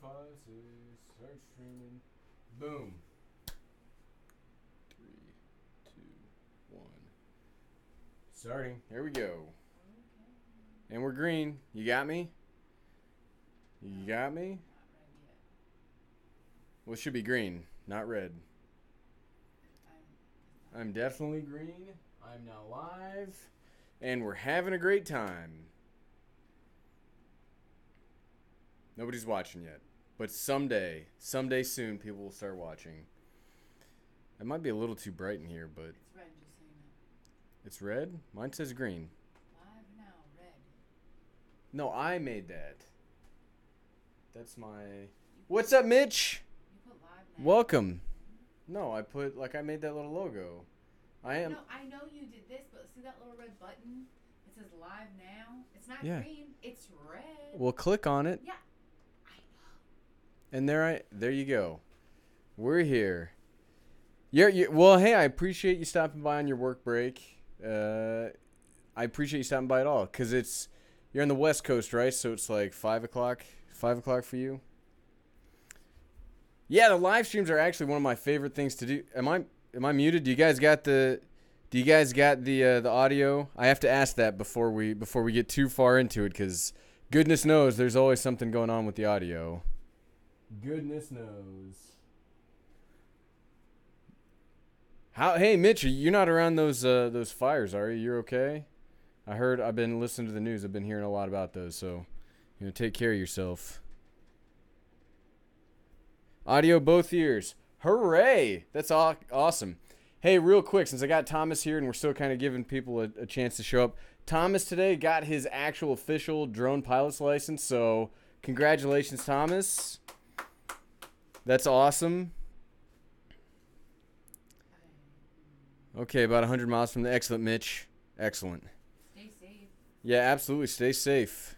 5, 6, start streaming. Boom. 3, 2, 1. Starting. Here we go. And we're green. You got me? You got me? Well, it should be green, not red. I'm definitely green. I'm now live. And we're having a great time. Nobody's watching yet. But someday soon, people will start watching. It might be a little too bright in here, but... It's red, just so you know. It's red? Mine says green. Live now, red. No, I made that. That's my... What's up, Mitch? You put live now. Welcome. No, I made that little logo. I am... No, I know you did this, but see that little red button? It says live now. It's not Yeah. green, it's red. Well, click on it. Yeah, I know. And there you go. We're here. Well, hey, I appreciate you stopping by on your work break. I appreciate you stopping by at all, because you're on the West Coast, right? So it's like 5 o'clock? 5 o'clock for you? Yeah, the live streams are actually one of my favorite things to do. Am I muted? Do you guys got the audio? I have to ask that before we get too far into it, because goodness knows there's always something going on with the audio. Goodness knows. Hey, Mitch, you're not around those fires, are you? You're okay? I've been listening to the news. I've been hearing a lot about those, so take care of yourself. Audio both ears. Hooray! That's awesome. Hey, real quick, since I got Thomas here and we're still kind of giving people a chance to show up. Thomas today got his actual official drone pilot's license, so congratulations, Thomas. That's awesome. Okay, about 100 miles from the... Excellent, Mitch. Excellent. Stay safe. Yeah, absolutely. Stay safe.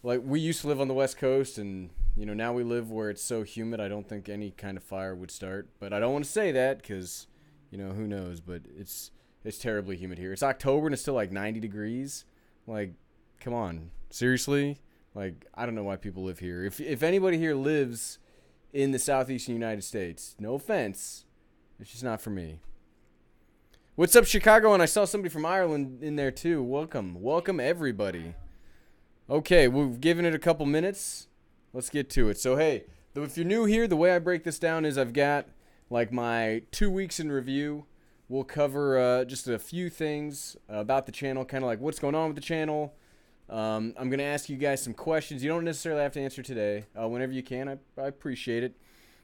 We used to live on the West Coast, and, now we live where it's so humid, I don't think any kind of fire would start. But I don't want to say that because, who knows, but it's terribly humid here. It's October, and it's still like 90 degrees. Like, come on. Seriously? Like, I don't know why people live here. If anybody here lives in the southeastern United States, no offense, it's just not for me. What's up, Chicago? And I saw somebody from Ireland in there, too. Welcome, everybody. Okay, we've given it a couple minutes. Let's get to it. So, hey, if you're new here, the way I break this down is I've got, my 2 weeks in review. We'll cover just a few things about the channel, kind of like what's going on with the channel. I'm going to ask you guys some questions. You don't necessarily have to answer today. Whenever you can, I appreciate it.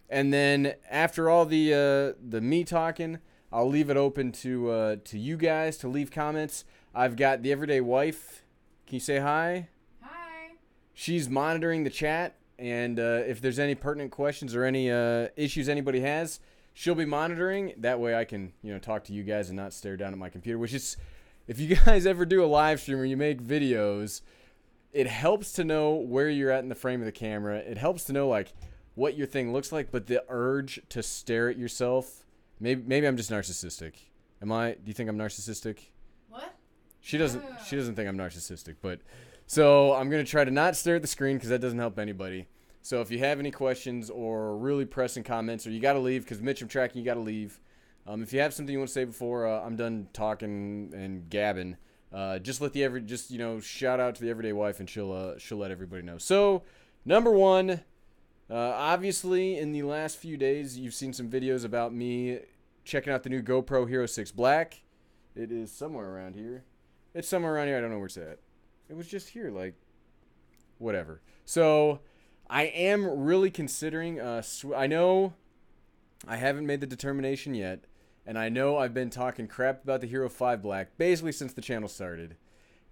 And then after all the me talking, I'll leave it open to you guys to leave comments. I've got the Everyday Wife. Can you say hi? Hi. She's monitoring the chat, and if there's any pertinent questions or any issues anybody has, she'll be monitoring. That way I can, talk to you guys and not stare down at my computer, which is, if you guys ever do a live stream or you make videos, it helps to know where you're at in the frame of the camera. It helps to know, what your thing looks like, but the urge to stare at yourself, maybe I'm just narcissistic. Do you think I'm narcissistic? What? She doesn't think I'm narcissistic, but so I'm going to try to not stare at the screen because that doesn't help anybody. So if you have any questions or really pressing comments, or you got to leave because Mitch, I'm tracking, you got to leave. If you have something you want to say before I'm done talking and gabbing, just shout out to the Everyday Wife, and she'll let everybody know. So, number one, obviously in the last few days you've seen some videos about me checking out the new GoPro Hero 6 Black. It is somewhere around here. It's somewhere around here. I don't know where it's at. It was just here, whatever. So, I am really considering, I know I haven't made the determination yet, and I know I've been talking crap about the Hero 5 Black basically since the channel started.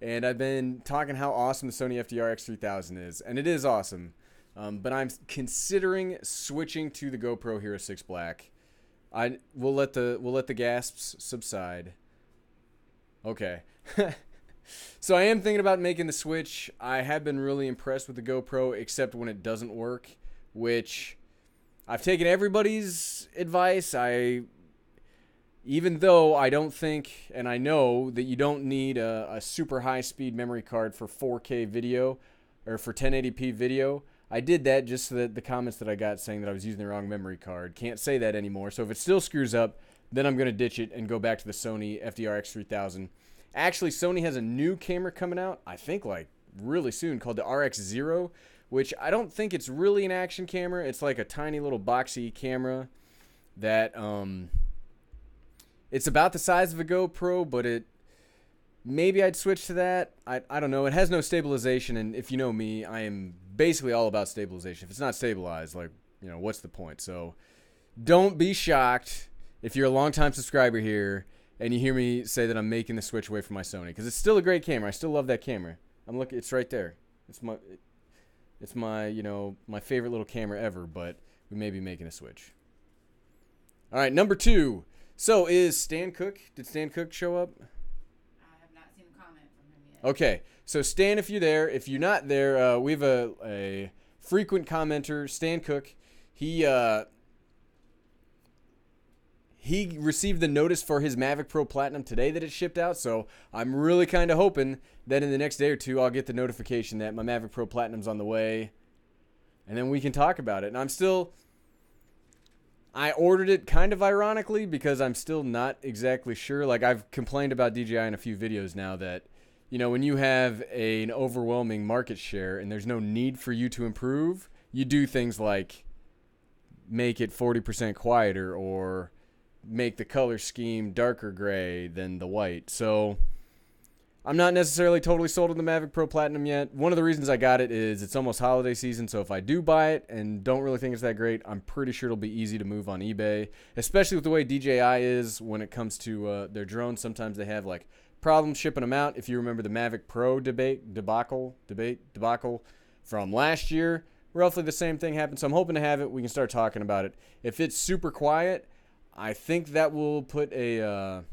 And I've been talking how awesome the Sony FDR X3000 is, and it is awesome. But I'm considering switching to the GoPro Hero 6 Black. We'll let the gasps subside. Okay. So I am thinking about making the switch. I have been really impressed with the GoPro, except when it doesn't work, which I've taken everybody's advice. Even though I don't think, and I know that you don't need a super high speed memory card for 4K video or for 1080p video, I did that just so that the comments that I got saying that I was using the wrong memory card can't say that anymore. So if it still screws up, then I'm going to ditch it and go back to the Sony FD-RX3000. Actually, Sony has a new camera coming out, I think like really soon, called the RX0, which I don't think it's really an action camera. It's like a tiny little boxy camera that it's about the size of a GoPro, but maybe I'd switch to that. I don't know. It has no stabilization, and if you know me, I am basically all about stabilization. If it's not stabilized, like, what's the point? So don't be shocked if you're a longtime subscriber here and you hear me say that I'm making the switch away from my Sony, because it's still a great camera. I still love that camera. It's right there. It's my my favorite little camera ever, but we may be making a switch. All right, number 2. So is Stan Cook? Did Stan Cook show up? I have not seen a comment from him yet. Okay, so Stan, if you're there, if you're not there, we have a frequent commenter, Stan Cook. He received the notice for his Mavic Pro Platinum today that it shipped out, so I'm really kind of hoping that in the next day or two I'll get the notification that my Mavic Pro Platinum's on the way, and then we can talk about it. And I ordered it kind of ironically because I'm still not exactly sure. Like, I've complained about DJI in a few videos now that, when you have an overwhelming market share and there's no need for you to improve, you do things like make it 40% quieter or make the color scheme darker gray than the white. So I'm not necessarily totally sold on the Mavic Pro Platinum yet. One of the reasons I got it is it's almost holiday season, so if I do buy it and don't really think it's that great, I'm pretty sure it'll be easy to move on eBay, especially with the way DJI is when it comes to their drones. Sometimes they have like problems shipping them out. If you remember the Mavic Pro debacle from last year, roughly the same thing happened. So I'm hoping to have it. We can start talking about it. If it's super quiet, I think that will put that'll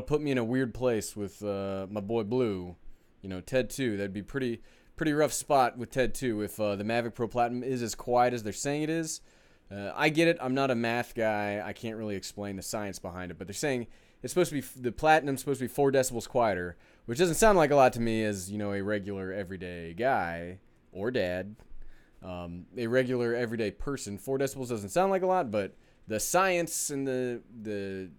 put me in a weird place with my boy Blue, TED 2. That'd be pretty rough spot with TED 2 if the Mavic Pro Platinum is as quiet as they're saying it is. I get it. I'm not a math guy. I can't really explain the science behind it, but they're saying it's supposed to be the Platinum's supposed to be 4 decibels quieter, which doesn't sound like a lot to me as a regular everyday guy or dad, a regular everyday person. 4 decibels doesn't sound like a lot, but the science and the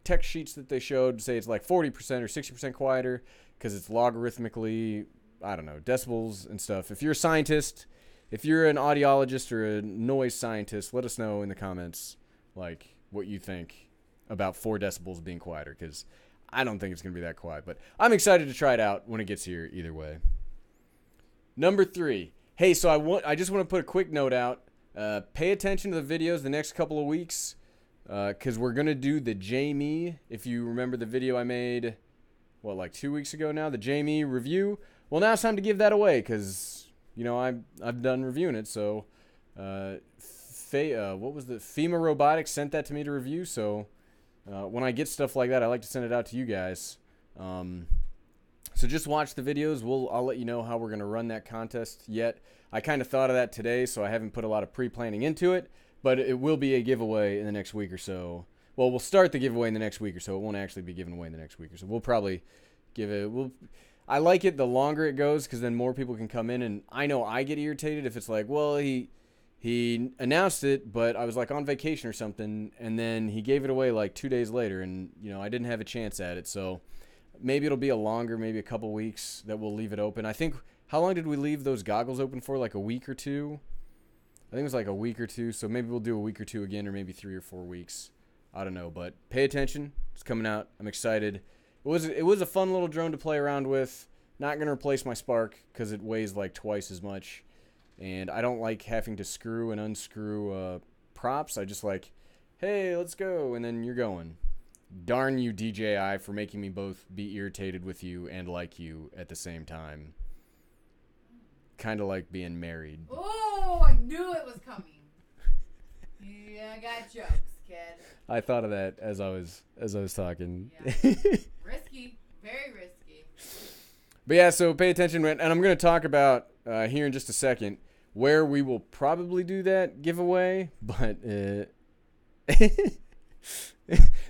tech sheets that they showed say it's like 40% or 60% quieter because it's logarithmically, decibels and stuff. If you're a scientist, if you're an audiologist or a noise scientist, let us know in the comments like what you think about 4 decibels being quieter, because I don't think it's going to be that quiet, but I'm excited to try it out when it gets here either way. Number 3. Hey, so I just want to put a quick note out. Pay attention to the videos the next couple of weeks, because we're going to do the Jamie. If you remember the video I made, like 2 weeks ago now, the Jamie review. Well, now it's time to give that away because, I've done reviewing it. So, what was the FEMA Robotics sent that to me to review. So, when I get stuff like that, I like to send it out to you guys. So just watch the videos. I'll let you know how we're going to run that contest yet. I kind of thought of that today, so I haven't put a lot of pre-planning into it, but it will be a giveaway in the next week or so. Well, we'll start the giveaway in the next week or so. It won't actually be given away in the next week or so. We'll probably give it. I like it the longer it goes because then more people can come in, and I know I get irritated if it's like, well, he announced it, but I was like on vacation or something, and then he gave it away like 2 days later, and I didn't have a chance at it. So maybe it'll be maybe a couple weeks that we'll leave it open. I think, how long did we leave those goggles open for? Like a week or two? I think it was like a week or two. So maybe we'll do a week or two again, or maybe 3 or 4 weeks. I don't know, but pay attention. It's coming out. I'm excited. It was a fun little drone to play around with. Not going to replace my Spark because it weighs like twice as much. And I don't like having to screw and unscrew props. I just like, hey, let's go. And then you're going. Darn you, DJI, for making me both be irritated with you and like you at the same time. Kind of like being married. Oh, I knew it was coming. Yeah, I got jokes, kid. I thought of that as I was talking. Yeah. Risky, very risky. But yeah, so pay attention, and I'm going to talk about here in just a second where we will probably do that giveaway, but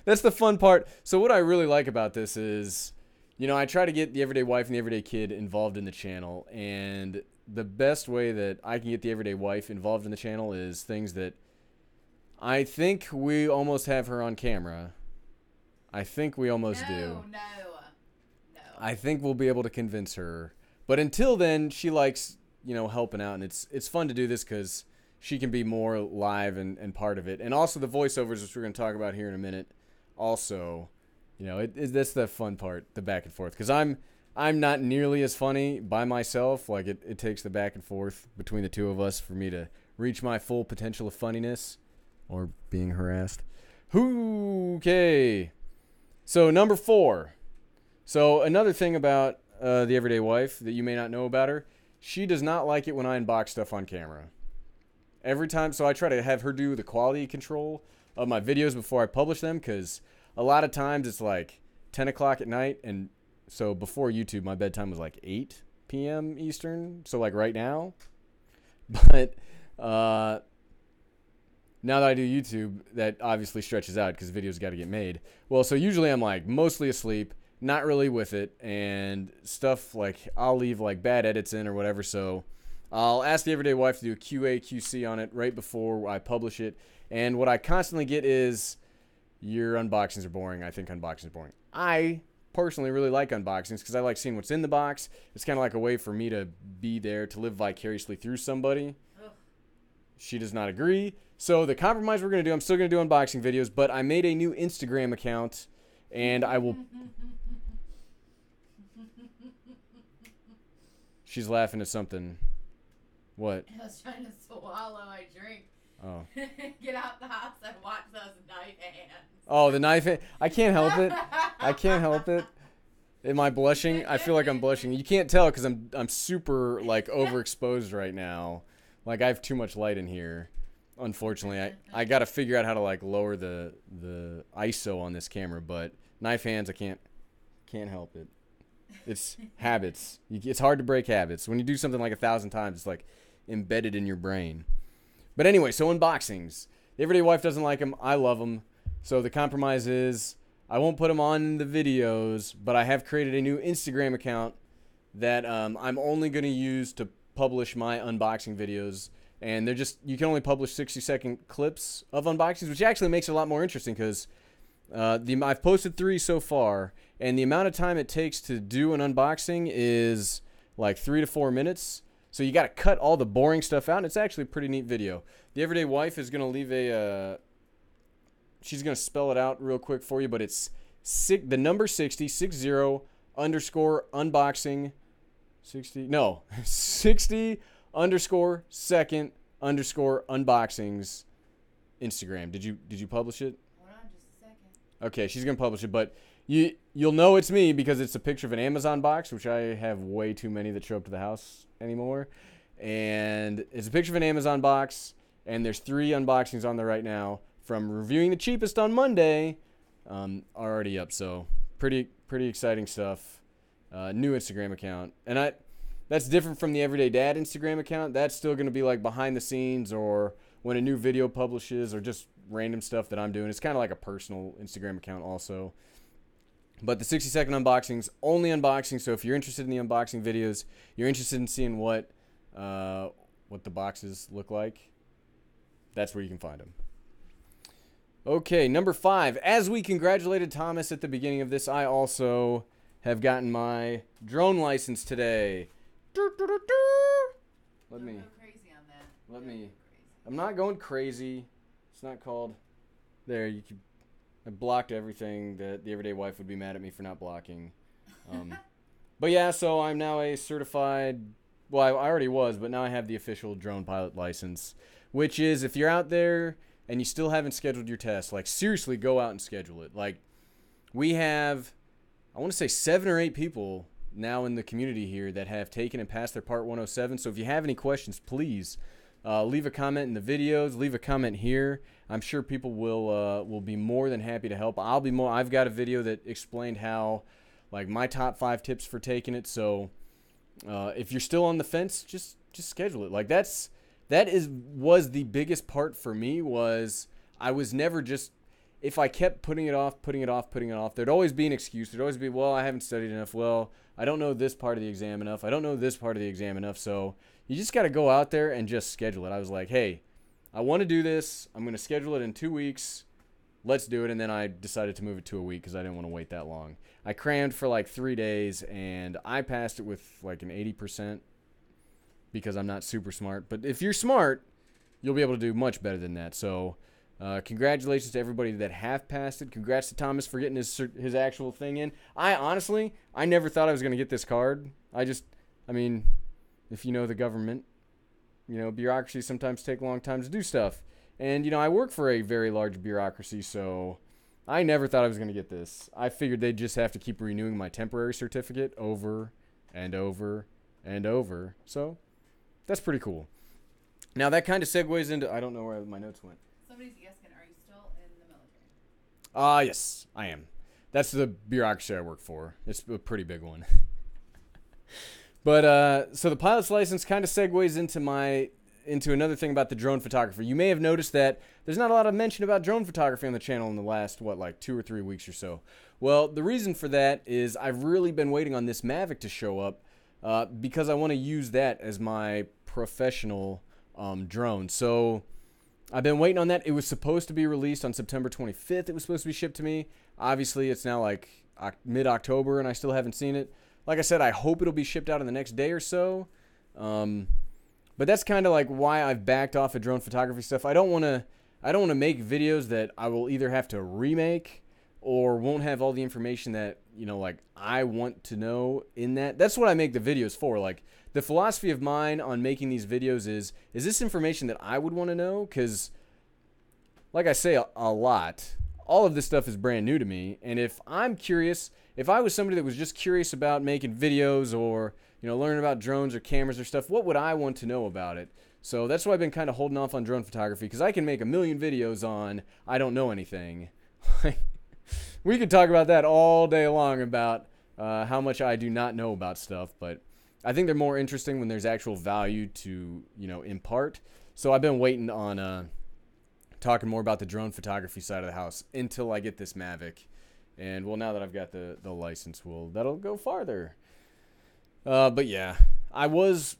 that's the fun part. So what I really like about this is, I try to get the everyday wife and the everyday kid involved in the channel, and the best way that I can get the Everyday Wife involved in the channel is things that I think we almost have her on camera. I think we almost do. No. I think we'll be able to convince her. But until then, she likes, helping out, and it's fun to do this because she can be more live and part of it. And also the voiceovers, which we're going to talk about here in a minute. Also, that's the fun part, the back and forth. Because I'm not nearly as funny by myself. Like, it takes the back and forth between the two of us for me to reach my full potential of funniness or being harassed. Okay. So, number 4. So, another thing about the Everyday Wife that you may not know about her, she does not like it when I unbox stuff on camera. Every time, so I try to have her do the quality control of my videos before I publish them, because a lot of times it's like 10 o'clock at night, and so before YouTube, my bedtime was like 8 p.m. Eastern, so like right now. But now that I do YouTube, that obviously stretches out because videos got to get made. Well, so usually I'm like mostly asleep, not really with it, and stuff like I'll leave like bad edits in or whatever, so I'll ask the Everyday Wife to do a QA, QC on it right before I publish it. And what I constantly get is, your unboxings are boring. I think unboxings are boring. I personally really like unboxings because I like seeing what's in the box. It's kind of like a way for me to be there, to live vicariously through somebody. Ugh. She does not agree. So the compromise we're going to do, I'm still going to do unboxing videos, but I made a new Instagram account, and I will... She's laughing at something. What? I was trying to swallow my drink. Oh. Get out the house and watch those knife hands. Oh, the knife hand. I can't help it. I can't help it. Am I blushing? I feel like I'm blushing. You can't tell because I'm super like overexposed right now. Like I have too much light in here. Unfortunately, I got to figure out how to like lower the ISO on this camera, but knife hands, I can't help it. It's habits. It's hard to break habits. When you do something like 1,000 times, it's like embedded in your brain. But anyway, so unboxings. The Everyday Wife doesn't like them. I love them. So the compromise is I won't put them on the videos, but I have created a new Instagram account that I'm only going to use to publish my unboxing videos. And they're just, you can only publish 60-second clips of unboxings, which actually makes it a lot more interesting because I've posted 3 so far, and the amount of time it takes to do an unboxing is like 3 to 4 minutes. So you got to cut all the boring stuff out, and it's actually a pretty neat video. The Everyday Wife is going to leave she's going to spell it out real quick for you, but it's the number 60 underscore unboxing 60 underscore second underscore unboxings Instagram. Did you publish it? Hold on just a second. Okay, she's gonna publish it, but you'll know it's me because it's a picture of an Amazon box, which I have way too many that show up to the house anymore. And it's a picture of an Amazon box, and there's 3 unboxings on there right now from reviewing the cheapest on Monday, already up. So pretty exciting stuff. New Instagram account, and that's different from the Everyday Dad Instagram account. That's still gonna be like behind the scenes or when a new video publishes or just random stuff that I'm doing. It's kind of like a personal Instagram account also. But the 60-second unboxings, only unboxing. So if you're interested in the unboxing videos, you're interested in seeing what the boxes look like, that's where you can find them. Okay, number 5. As we congratulated Thomas at the beginning of this, I also have gotten my drone license today. Let me. Don't go crazy on that. Let Don't me. go crazy. I'm not going crazy. It's not called. There, you could. I blocked everything that the Everyday Wife would be mad at me for not blocking. But yeah, so I'm now a certified. Well, I already was, but now I have the official drone pilot license, which is if you're out there and you still haven't scheduled your test, like seriously, go out and schedule it. Like we have, I want to say 7 or 8 people now in the community here that have taken and passed their Part 107. So if you have any questions, please leave a comment in the videos. Leave a comment here. I'm sure people will be more than happy to help. I've got a video that explained how, like my top 5 tips for taking it. So if you're still on the fence, just schedule it. Like was the biggest part for me was I was never just, if I kept putting it off, there'd always be an excuse. There'd always be, well, I haven't studied enough. Well, I don't know this part of the exam enough. I don't know this part of the exam enough. So You just got to go out there and just schedule it. I was like, hey, I want to do this. I'm going to schedule it in 2 weeks. Let's do it. And then I decided to move it to a week because I didn't want to wait that long. I crammed for like 3 days, and I passed it with like an 80% because I'm not super smart. But if you're smart, you'll be able to do much better than that. So congratulations to everybody that have passed it. Congrats to Thomas for getting his actual thing in. I never thought I was going to get this card. I mean, if you know the government, bureaucracy sometimes take a long time to do stuff. And, I work for a very large bureaucracy, so I never thought I was going to get this. I figured they'd just have to keep renewing my temporary certificate over and over and over. So that's pretty cool. Now, that kind of segues into, I don't know where my notes went. Somebody's asking, are you still in the military? Yes, I am. That's the bureaucracy I work for. It's a pretty big one. But, so the pilot's license kind of segues into another thing about the drone photographer. You may have noticed that there's not a lot of mention about drone photography on the channel in the last, 2 or 3 weeks or so. Well, the reason for that is I've really been waiting on this Mavic to show up because I want to use that as my professional drone. So I've been waiting on that. It was supposed to be released on September 25th. It was supposed to be shipped to me. Obviously, it's now like mid-October, and I still haven't seen it. Like I said, I hope it'll be shipped out in the next day or so. But that's kind of like why I've backed off of drone photography stuff. I don't want to make videos that I will either have to remake or won't have all the information that, I want to know in that. That's what I make the videos for. Like, the philosophy of mine on making these videos is this information that I would want to know? Because, like I say a lot, all of this stuff is brand new to me. And if I'm curious, if I was somebody that was just curious about making videos or learning about drones or cameras or stuff, what would I want to know about it? So that's why I've been kind of holding off on drone photography, because I can make a million videos on I don't know anything. We could talk about that all day long about how much I do not know about stuff, but I think they're more interesting when there's actual value to, impart. So I've been waiting on talking more about the drone photography side of the house until I get this Mavic. And, well, now that I've got the license, that'll go farther. But yeah, I was,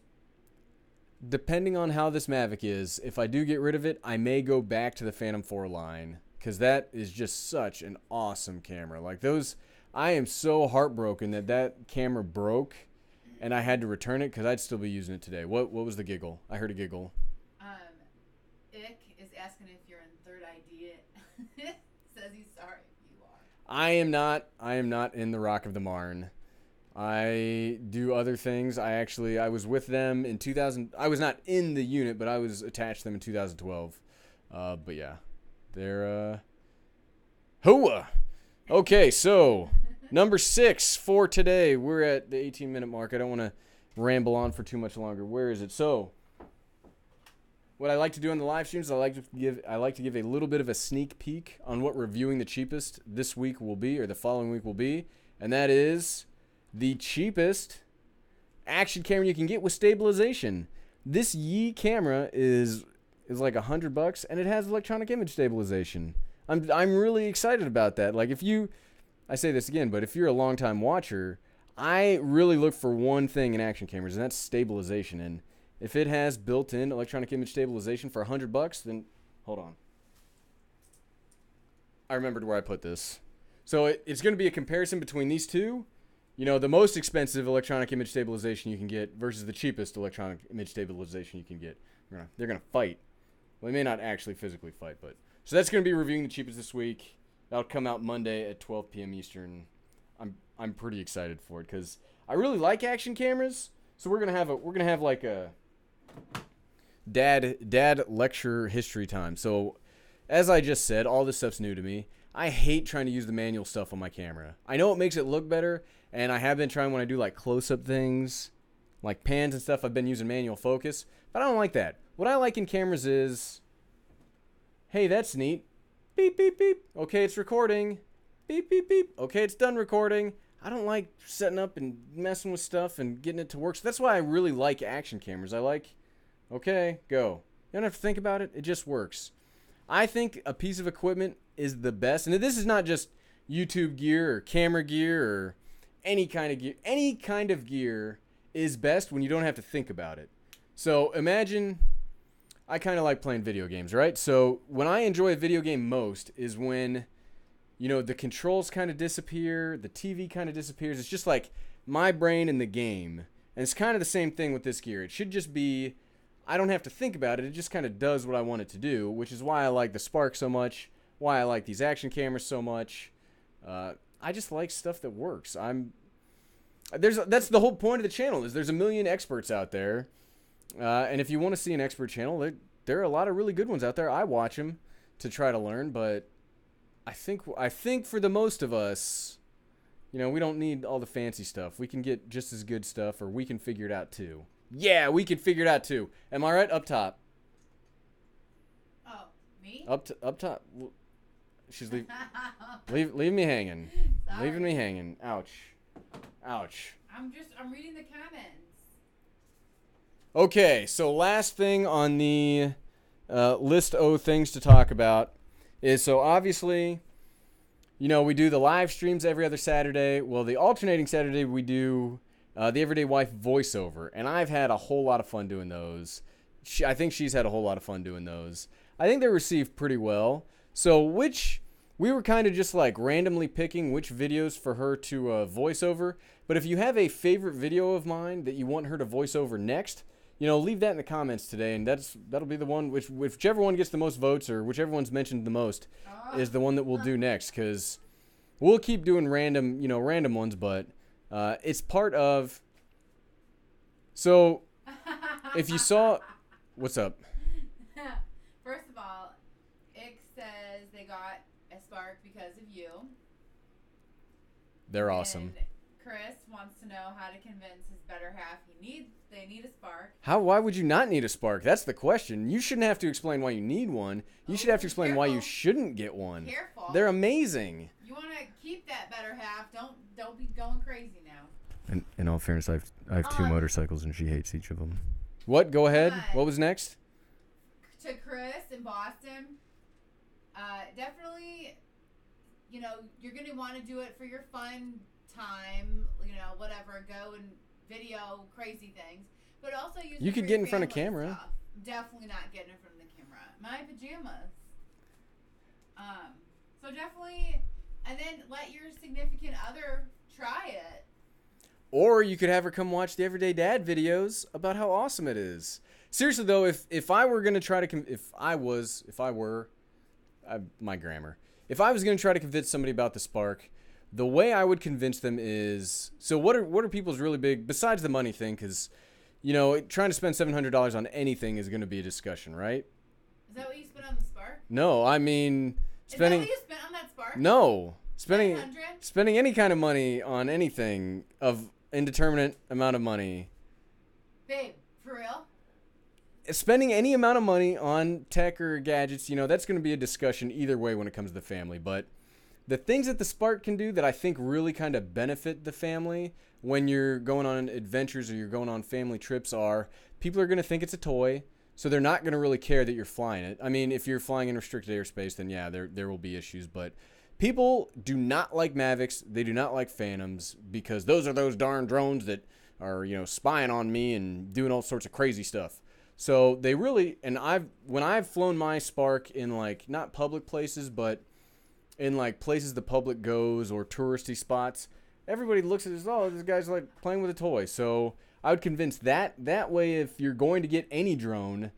depending on how this Mavic is, if I do get rid of it, I may go back to the Phantom 4 line, because that is just such an awesome camera. Like I am so heartbroken that camera broke and I had to return it, because I'd still be using it today. What was the giggle? I heard a giggle. Ick is asking if you're in third ID. Says he's sorry if you are. I am not in the Rock of the Marne. I do other things. I was with them in 2000. I was not in the unit, but I was attached to them in 2012. But yeah, they're hoa. Okay, so number 6 for today. We're at the 18-minute mark. I don't want to ramble on for too much longer. Where is it? So, what I like to do on the live streams, I like to give a little bit of a sneak peek on what reviewing the cheapest this week will be, or the following week will be, and that is the cheapest action camera you can get with stabilization. This Yi camera is like $100, and it has electronic image stabilization. I'm really excited about that. Like, I say this again, but if you're a longtime watcher, I really look for one thing in action cameras, and that's stabilization. And if it has built-in electronic image stabilization for $100, then hold on. I remembered where I put this. So it's going to be a comparison between these two. The most expensive electronic image stabilization you can get versus the cheapest electronic image stabilization you can get. They're going to fight. Well, they may not actually physically fight, but... So that's going to be reviewing the cheapest this week. That'll come out Monday at 12 p.m. Eastern. I'm pretty excited for it because I really like action cameras. So we're gonna have like a dad lecture history time. So as I just said, all this stuff's new to me. I hate trying to use the manual stuff on my camera. I know it makes it look better, and I have been trying when I do like close-up things, like pans and stuff. I've been using manual focus, but I don't like that. What I like in cameras is, hey, that's neat. Beep, beep, beep. Okay, it's recording. Beep, beep, beep. Okay, it's done recording. I don't like setting up and messing with stuff and getting it to work. So that's why I really like action cameras. I like, okay, go. You don't have to think about it. It just works. I think a piece of equipment is the best. And this is not just YouTube gear or camera gear or any kind of gear. Any kind of gear is best when you don't have to think about it. So imagine I kind of like playing video games, right? So when I enjoy a video game most is when, the controls kind of disappear, the TV kind of disappears. It's just like my brain in the game. And it's kind of the same thing with this gear. It should just be, I don't have to think about it. It just kind of does what I want it to do, which is why I like the Spark so much, why I like these action cameras so much. I just like stuff that works. That's the whole point of the channel is there's a million experts out there. And if you want to see an expert channel, there are a lot of really good ones out there. I watch them to try to learn, but I think for the most of us, we don't need all the fancy stuff. We can get just as good stuff, or we can figure it out too. Yeah, we can figure it out too. Am I right? Up top. Oh, me? Up top. She's leave me hanging. Sorry. Leaving me hanging. Ouch. I'm reading the comments. Okay, so last thing on the list of things to talk about is, so obviously, we do the live streams every other Saturday. Well, the alternating Saturday we do the Everyday Wife voiceover, and I've had a whole lot of fun doing those. I think she's had a whole lot of fun doing those. I think they're received pretty well. So we were kind of just like randomly picking which videos for her to voice over. But if you have a favorite video of mine that you want her to voice over next, leave that in the comments today, and that'll be the one whichever one gets the most votes, or whichever one's mentioned the most is the one that we'll do next, because we'll keep doing random ones, but it's part of. So if you saw, what's up? First of all, Ick says they got a Spark because of you. They're awesome. And Chris wants to know how to convince his better half they need a Spark. Why would you not need a Spark? That's the question. You shouldn't have to explain why you need one. You should have to explain why you shouldn't get one. Careful. They're amazing. You want to keep that better half. Don't be going crazy now. In all fairness, I have two motorcycles, and she hates each of them. What? Go ahead. What was next? To Chris in Boston, definitely, you're going to want to do it for your fun time, whatever, go and video crazy things, but also use you it could for get your in front of family camera. stuff. Definitely not getting in front of the camera. My pajamas. So definitely, and then let your significant other try it. Or you could have her come watch the Everyday Dad videos about how awesome it is. Seriously though, if I were gonna try to if I was gonna try to convince somebody about the Spark, the way I would convince them is, so what are people's really big, besides the money thing, because trying to spend $700 on anything is going to be a discussion, right? Is that what you spent on the Spark? No, I mean spending. Is that what you spent on that Spark? No, $700? spending any kind of money on anything of indeterminate amount of money. Babe, for real? Spending any amount of money on tech or gadgets, that's going to be a discussion either way when it comes to the family. But the things that the Spark can do that I think really kind of benefit the family when you're going on adventures or you're going on family trips are, people are going to think it's a toy, so they're not going to really care that you're flying it. I mean, if you're flying in restricted airspace, then yeah, there will be issues. But people do not like Mavics. They do not like Phantoms because those are those darn drones that are, spying on me and doing all sorts of crazy stuff. So they really, and when I've flown my Spark in like not public places, but in like places the public goes or touristy spots, everybody looks at this, oh, this guy's like playing with a toy. So I would convince that way, if you're going to get any drone,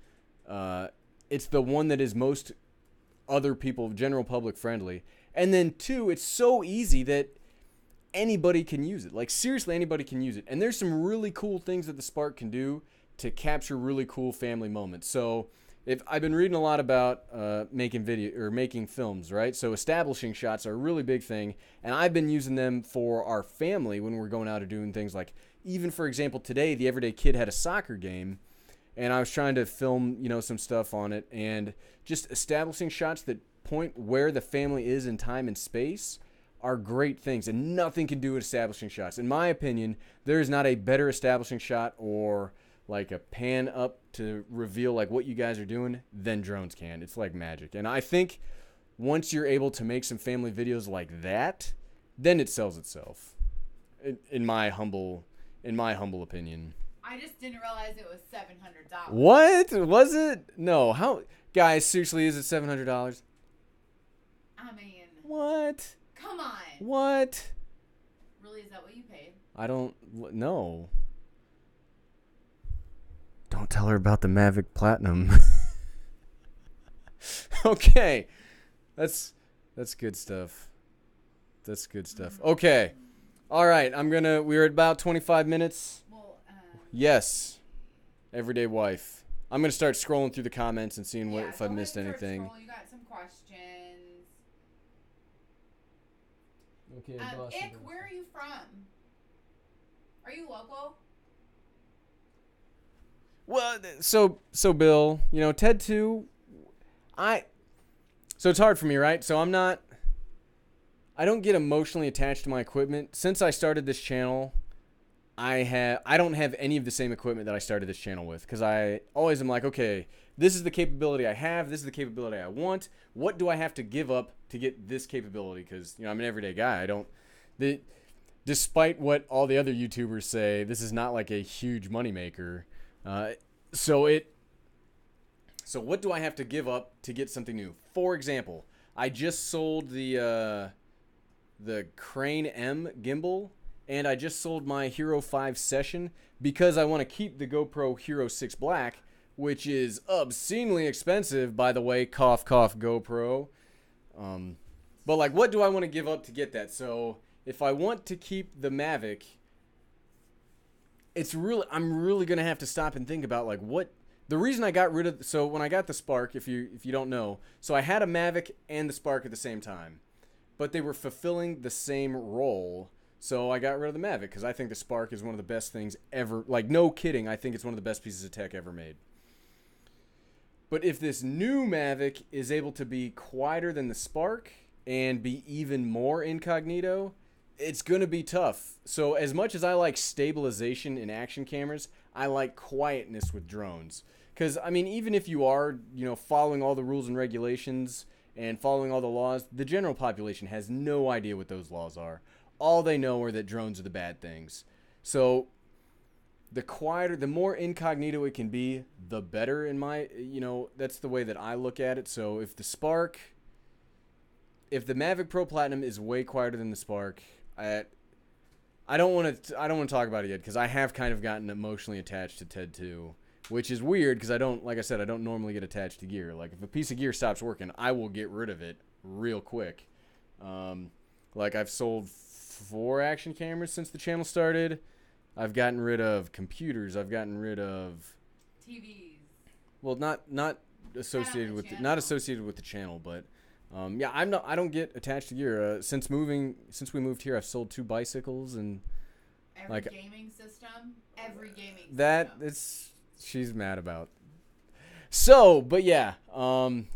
it's the one that is most other people, general public friendly. And then two, it's so easy that anybody can use it. Like seriously, anybody can use it. And there's some really cool things that the Spark can do to capture really cool family moments. So if I've been reading a lot about making video or making films, right? So establishing shots are a really big thing, and I've been using them for our family when we're going out or doing things like, even for example, today the Everyday Kid had a soccer game, and I was trying to film, some stuff on it, and just establishing shots that point where the family is in time and space are great things, and nothing can do with establishing shots. In my opinion, there is not a better establishing shot or like a pan up to reveal like what you guys are doing than drones can. It's like magic. And I think once you're able to make some family videos like that, then it sells itself. In my humble opinion. I just didn't realize it was $700. What was it? No, how guys? Seriously, is it $700? I mean, What? come on. What? Really, is that what you paid? I don't know. Don't tell her about the Mavic Platinum. Okay, that's good stuff. That's good stuff. Okay, all right. We're at about 25 minutes. Well, Yes, everyday wife. I'm gonna start scrolling through the comments and seeing what if I missed anything. You got some questions. Okay, Ick, where are you from? Are you local? Well, so Bill, you know, TED 2, so it's hard for me, right? So I don't get emotionally attached to my equipment. Since I started this channel, I don't have any of the same equipment that I started this channel with, because I always am like, okay, this is the capability I have, this is the capability I want. What do I have to give up to get this capability? Because, you know, I'm an everyday guy. Despite what all the other YouTubers say, this is not like a huge moneymaker. So what do I have to give up to get something new? For example, I just sold the Crane M gimbal, and I just sold my Hero 5 Session because I want to keep the GoPro Hero 6 Black, which is obscenely expensive, by the way. Cough, cough, GoPro. But like, what do I want to give up to get that? So if I want to keep the Mavic, I'm really gonna have to stop and think about like what the reason I got rid of. So when I got the Spark, if you don't know, so I had a Mavic and the Spark at the same time, but they were fulfilling the same role. So I got rid of the Mavic because I think the Spark is one of the best things ever. Like, no kidding, I think it's one of the best pieces of tech ever made. But if this new Mavic is able to be quieter than the Spark and be even more incognito, it's going to be tough. So as much as I like stabilization in action cameras, I like quietness with drones. Because, I mean, even if you are, you know, following all the rules and regulations and following all the laws, the general population has no idea what those laws are. All they know are that drones are the bad things. So the quieter, the more incognito it can be, the better in my, you know, that's the way that I look at it. So if the Mavic Pro Platinum is way quieter than the Spark, I don't want to talk about it yet because I have kind of gotten emotionally attached to TED 2, which is weird because like I said, I don't normally get attached to gear. Like if a piece of gear stops working, I will get rid of it real quick. Like I've sold 4 action cameras since the channel started. I've gotten rid of computers. I've gotten rid of TVs. Well, not associated with the channel, but yeah, I don't get attached to gear. Since we moved here, I've sold 2 bicycles and every gaming system. She's mad about. So, but yeah,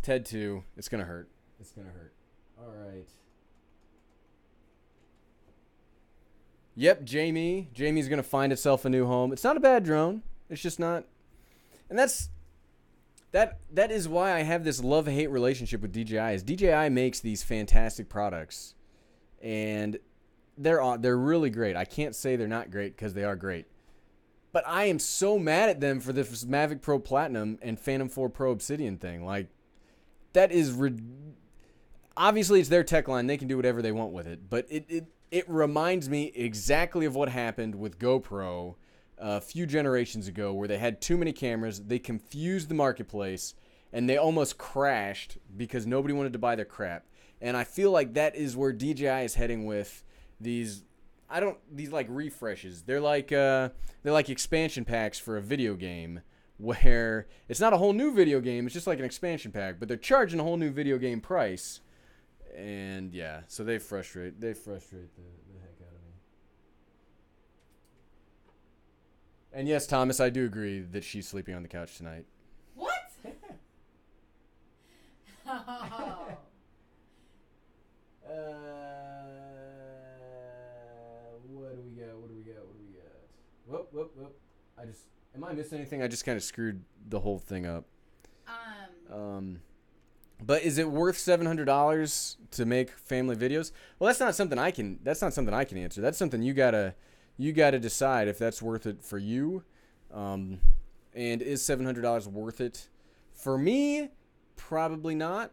TED 2, it's gonna hurt. It's gonna hurt. All right. Yep, Jamie's gonna find itself a new home. It's not a bad drone. It's just not, and that is why I have this love-hate relationship with DJI. Is DJI makes these fantastic products, and they're really great. I can't say they're not great because they are great, but I am so mad at them for this Mavic Pro Platinum and Phantom 4 Pro Obsidian thing. Like, that is obviously it's their tech line. They can do whatever they want with it, but it reminds me exactly of what happened with GoPro a few generations ago, where they had too many cameras, they confused the marketplace, and they almost crashed because nobody wanted to buy their crap. And I feel like that is where DJI is heading with these like refreshes. They're like expansion packs for a video game, where it's not a whole new video game, it's just like an expansion pack, but they're charging a whole new video game price. And yeah, so they frustrate the heck out of me. And yes, Thomas, I do agree that she's sleeping on the couch tonight. What? Oh. What do we got? Whoop. Am I missing anything? I just kind of screwed the whole thing up. But is it worth $700 to make family videos? Well, that's not something I can answer. That's something you gotta decide if that's worth it for you. And is $700 worth it? For me, probably not.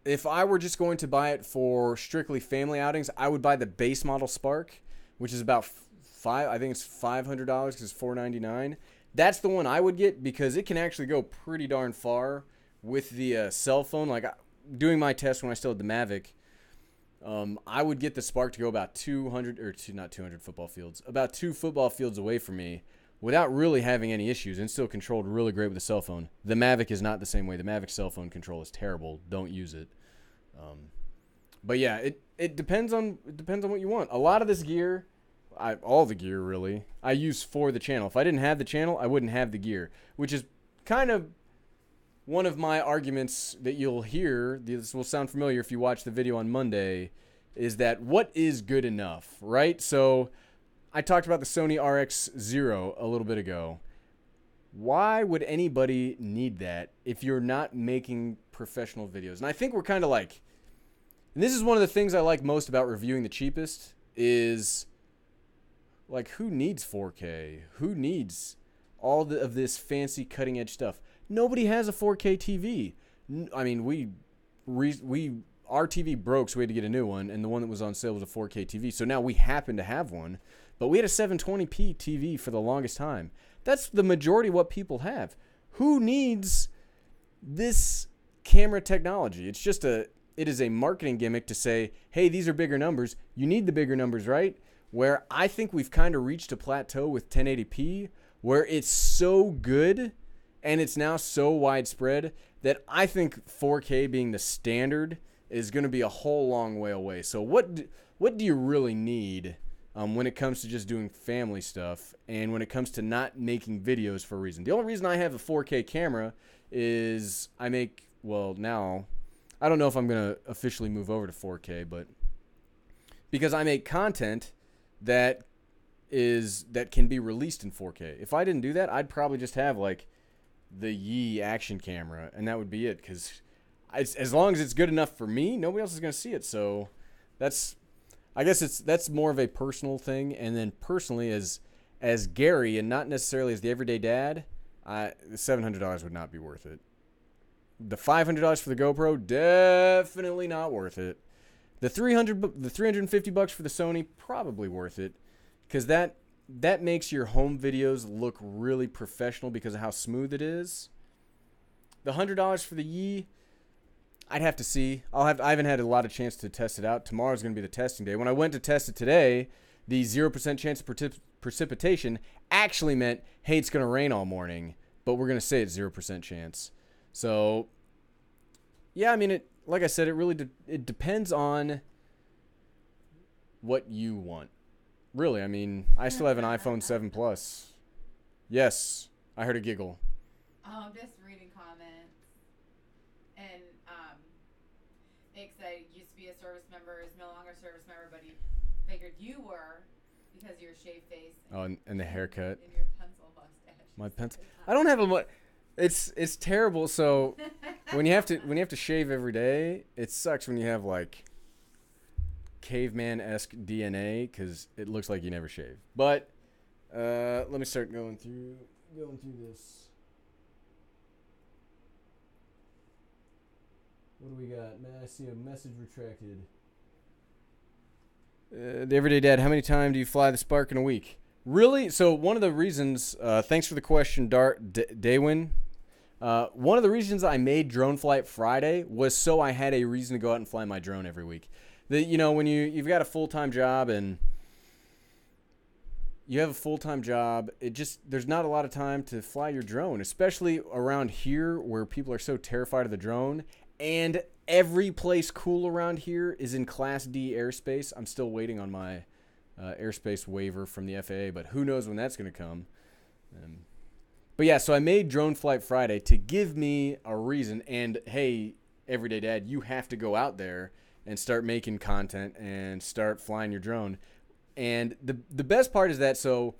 If I were just going to buy it for strictly family outings, I would buy the base model Spark, which is about I think it's $500 because it's $499. That's the one I would get because it can actually go pretty darn far with the cell phone. Like doing my test when I still had the Mavic, I would get the Spark to go about 200 or not 200 football fields, about 2 football fields away from me without really having any issues and still controlled really great with the cell phone. The Mavic is not the same way. The Mavic cell phone control is terrible. Don't use it. But yeah, it depends on what you want. A lot of this gear, all the gear really, I use for the channel. If I didn't have the channel, I wouldn't have the gear, which is kind of one of my arguments that you'll hear. This will sound familiar if you watch the video on Monday, is that what is good enough, right? So I talked about the Sony RX0 a little bit ago. Why would anybody need that if you're not making professional videos? And I think we're kind of like, and this is one of the things I like most about reviewing the cheapest is, like, who needs 4K? Who needs all of this fancy cutting edge stuff? Nobody has a 4K TV. I mean, our TV broke, so we had to get a new one, and the one that was on sale was a 4K TV. So now we happen to have one, but we had a 720p TV for the longest time. That's the majority of what people have. Who needs this camera technology? It is a marketing gimmick to say, hey, these are bigger numbers. You need the bigger numbers, right? Where I think we've kind of reached a plateau with 1080p where it's so good and it's now so widespread that I think 4K being the standard is going to be a whole long way away. So what do you really need when it comes to just doing family stuff and when it comes to not making videos for a reason? The only reason I have a 4K camera is now I don't know if I'm going to officially move over to 4K, but because I make content that can be released in 4K. If I didn't do that, I'd probably just have like the Yi action camera, and that would be it. Because as long as it's good enough for me, nobody else is going to see it. So that's more of a personal thing. And then personally, as Gary, and not necessarily as the everyday dad, the $700 would not be worth it. The $500 for the GoPro, definitely not worth it. The $350 for the Sony, probably worth it, because that makes your home videos look really professional because of how smooth it is. The $100 for the Yi, I'd have to see. I haven't had a lot of chance to test it out. Tomorrow's going to be the testing day. When I went to test it today, the 0% chance of precipitation actually meant, hey, it's going to rain all morning, but we're going to say it's 0% chance. So, yeah, I mean, like I said, it depends on what you want. Really, I mean, I still have an iPhone 7 Plus. Yes, I heard a giggle. Oh, I'm just reading comments. And Nick said used to be a service member, is no longer a service member, but he figured you were because of your shaved face. And the haircut. And your pencil mustache. My pencil. I don't have a. It's terrible. So when you have to shave every day, it sucks when you have like caveman-esque DNA because it looks like you never shave. But let me start going through this. What do we got? Man, I see a message retracted. The Everyday Dad, how many times do you fly the Spark in a week? Really? So one of the reasons, thanks for the question, Daywin. One of the reasons I made Drone Flight Friday was so I had a reason to go out and fly my drone every week. When you've got a full-time job and there's not a lot of time to fly your drone, especially around here where people are so terrified of the drone. And every place cool around here is in Class D airspace. I'm still waiting on my airspace waiver from the FAA, but who knows when that's going to come. But yeah, so I made Drone Flight Friday to give me a reason. And hey, Everyday Dad, you have to go out there and start making content and start flying your drone. And the best part is that, so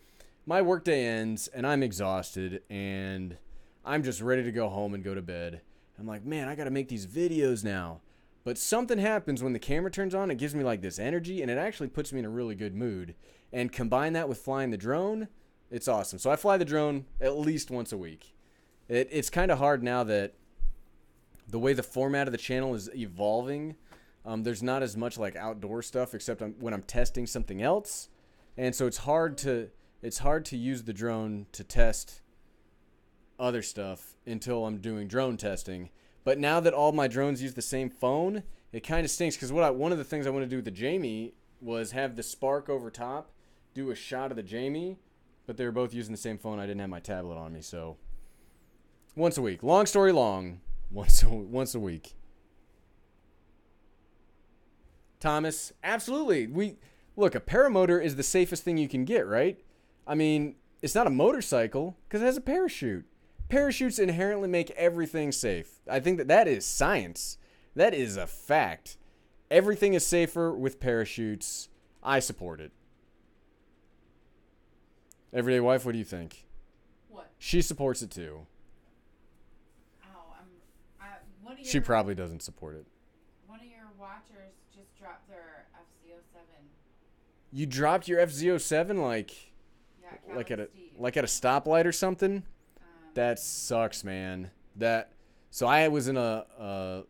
my workday ends and I'm exhausted and I'm just ready to go home and go to bed. I'm like, man, I got to make these videos now. But something happens when the camera turns on. It gives me like this energy and it actually puts me in a really good mood. And combine that with flying the drone, It's awesome. So I fly the drone at least once a week. It's kind of hard now that the way the format of the channel is evolving. There's not as much like outdoor stuff except when I'm testing something else, and so it's hard to use the drone to test other stuff until I'm doing drone testing. But now that all my drones use the same phone, it kind of stinks because one of the things I want to do with the Jamie was have the Spark over top, do a shot of the Jamie, but they were both using the same phone. I didn't have my tablet on me, so once a week. Long story long, once a week. Thomas, absolutely. Look, a paramotor is the safest thing you can get, right? I mean, it's not a motorcycle because it has a parachute. Parachutes inherently make everything safe. I think that is science. That is a fact. Everything is safer with parachutes. I support it. Everyday Wife, what do you think? What? She supports it too. Oh, she probably doesn't support it. One of your watchers just dropped their FZ07. You dropped your FZ07 like at a stoplight or something? That sucks, man. So I was in not a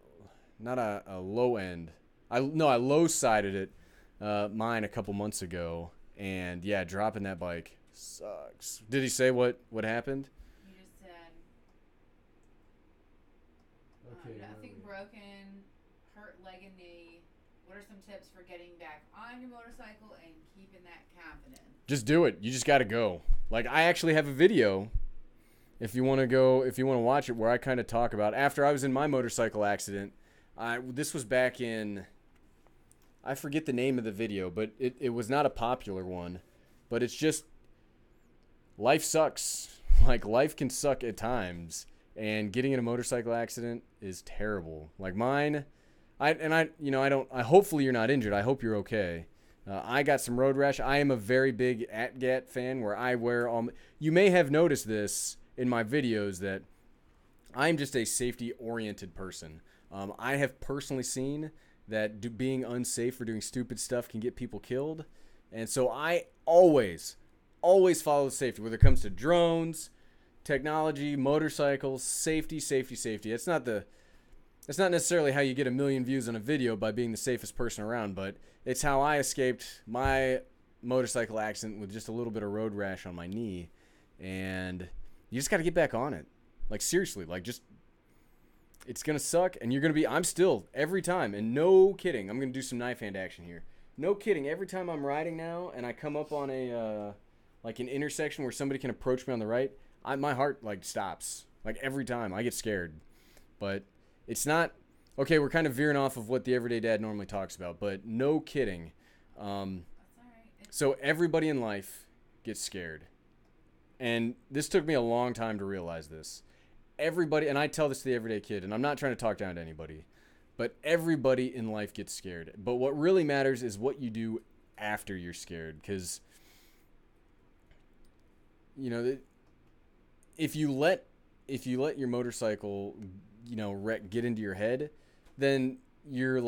low end. I low-sided it, mine a couple months ago, and yeah, dropping that bike sucks. Did he say what happened? He just said, nothing broken, hurt leg and knee. What are some tips for getting back on your motorcycle and keeping that confidence? Just do it. You just got to go. Like, I actually have a video. If you want to watch it, where I kind of talk about after I was in my motorcycle accident. This was back in, I forget the name of the video, but it was not a popular one. But it's just, life sucks. Like, life can suck at times, and getting in a motorcycle accident is terrible. Like mine, hopefully you're not injured. I hope you're okay. I got some road rash. I am a very big ATGAT fan, where I wear all. You may have noticed this in my videos that I'm just a safety-oriented person. I have personally seen that being unsafe or doing stupid stuff can get people killed. And so I always follow safety, whether it comes to drones, technology, motorcycles, safety. It's not necessarily how you get 1 million views on a video by being the safest person around, but it's how I escaped my motorcycle accident with just a little bit of road rash on my knee. And you just got to get back on it. Like, seriously, it's going to suck, and I'm still, every time, and no kidding, I'm going to do some knife hand action here. No kidding, every time I'm riding now, and I come up on an intersection where somebody can approach me on the right, my heart, stops. Like, every time, I get scared. But it's not, okay, we're kind of veering off of what the Everyday Dad normally talks about, but no kidding. That's all right. So everybody in life gets scared. And this took me a long time to realize this. Everybody, and I tell this to the everyday kid, and I'm not trying to talk down to anybody, but everybody in life gets scared. But what really matters is what you do after you're scared. Because, if you let your motorcycle, wreck get into your head, then you're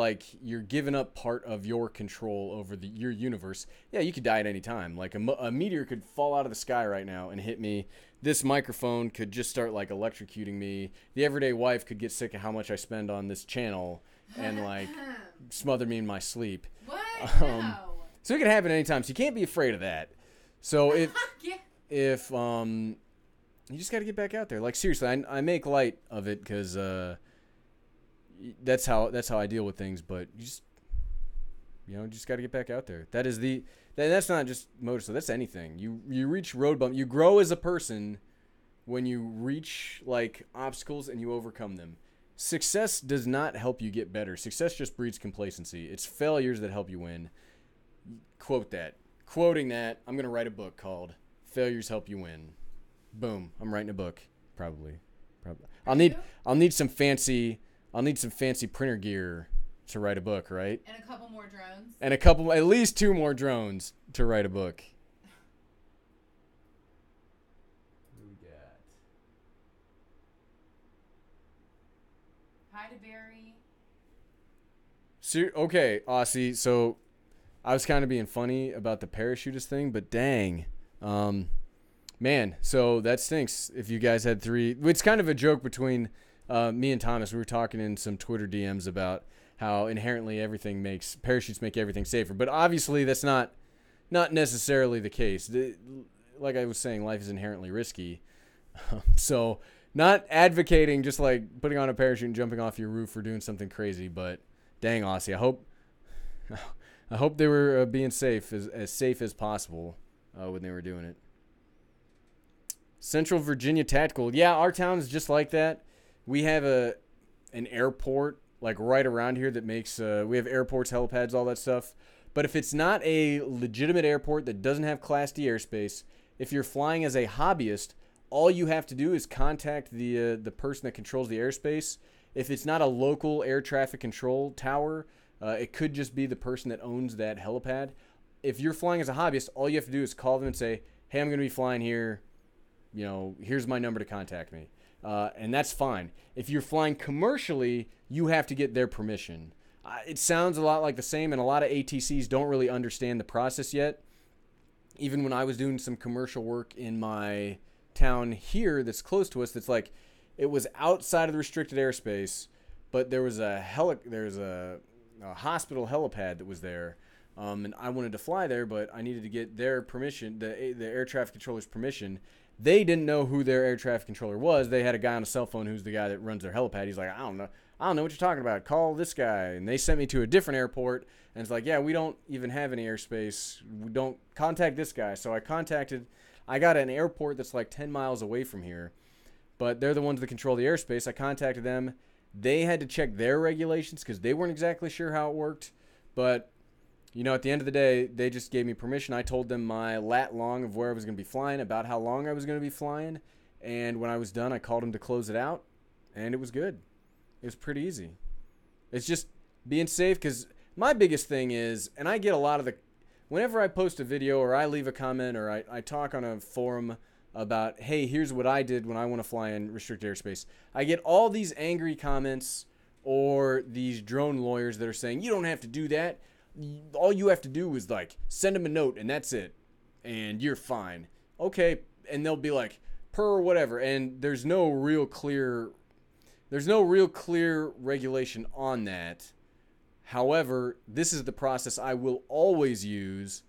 giving up part of your control over your universe. Yeah, you could die at any time. Like a meteor could fall out of the sky right now and hit me. This microphone could just start electrocuting me. The Everyday Wife could get sick of how much I spend on this channel and smother me in my sleep. What? No. So it can happen anytime. So you can't be afraid of that. So if you just got to get back out there. Like, seriously, I make light of it because that's how I deal with things. But you just got to get back out there. That's not just motorcycle. That's anything. You reach road bump. You grow as a person when you reach obstacles and you overcome them. Success does not help you get better. Success just breeds complacency. It's failures that help you win. Quote that. Quoting that, I'm gonna write a book called "Failures Help You Win." Boom. I'm writing a book. Probably. I'll need some fancy printer gear to write a book, right? And a couple more drones. And at least 2 more drones to write a book. What do we got? Hi to Barry. Okay, Aussie. So I was kind of being funny about the parachutist thing, but dang. Man, so that stinks if you guys had 3. It's kind of a joke between me and Thomas. We were talking in some Twitter DMs about how inherently parachutes make everything safer. But obviously that's not necessarily the case. Like I was saying, life is inherently risky. So not advocating just like putting on a parachute and jumping off your roof or doing something crazy. But dang, Aussie, I hope they were being safe as possible when they were doing it. Central Virginia Tactical. Yeah, our town is just like that. We have an airport like right around here that makes we have airports, helipads, all that stuff. But if it's not a legitimate airport that doesn't have Class D airspace, if you're flying as a hobbyist, all you have to do is contact the person that controls the airspace. If it's not a local air traffic control tower, it could just be the person that owns that helipad. If you're flying as a hobbyist, all you have to do is call them and say, hey, I'm going to be flying here. Here's my number to contact me. And that's fine. If you're flying commercially, you have to get their permission. It sounds a lot like the same, and a lot of ATCs don't really understand the process yet. Even when I was doing some commercial work in my town here that's close to us, that's like, it was outside of the restricted airspace, but there was a hospital helipad that was there. And I wanted to fly there, but I needed to get their permission, the air traffic controller's permission. They didn't know who their air traffic controller was. They had a guy on a cell phone who's the guy that runs their helipad. He's like, I don't know what you're talking about. Call this guy. And they sent me to a different airport. And it's like, yeah, we don't even have any airspace. We don't contact this guy. So I got an airport that's like 10 miles away from here. But they're the ones that control the airspace. I contacted them. They had to check their regulations because they weren't exactly sure how it worked. But at the end of the day, they just gave me permission. I told them my lat long of where I was going to be flying, about how long I was going to be flying. And when I was done, I called them to close it out. And it was good. It was pretty easy. It's just being safe, because my biggest thing is, and I get a lot of whenever I post a video or I leave a comment or I talk on a forum about, hey, here's what I did when I want to fly in restricted airspace, I get all these angry comments or these drone lawyers that are saying, you don't have to do that. All you have to do is like send them a note and that's it, and you're fine. Okay, and they'll be like per whatever, and there's no real clear regulation on that. However, this is the process I will always use,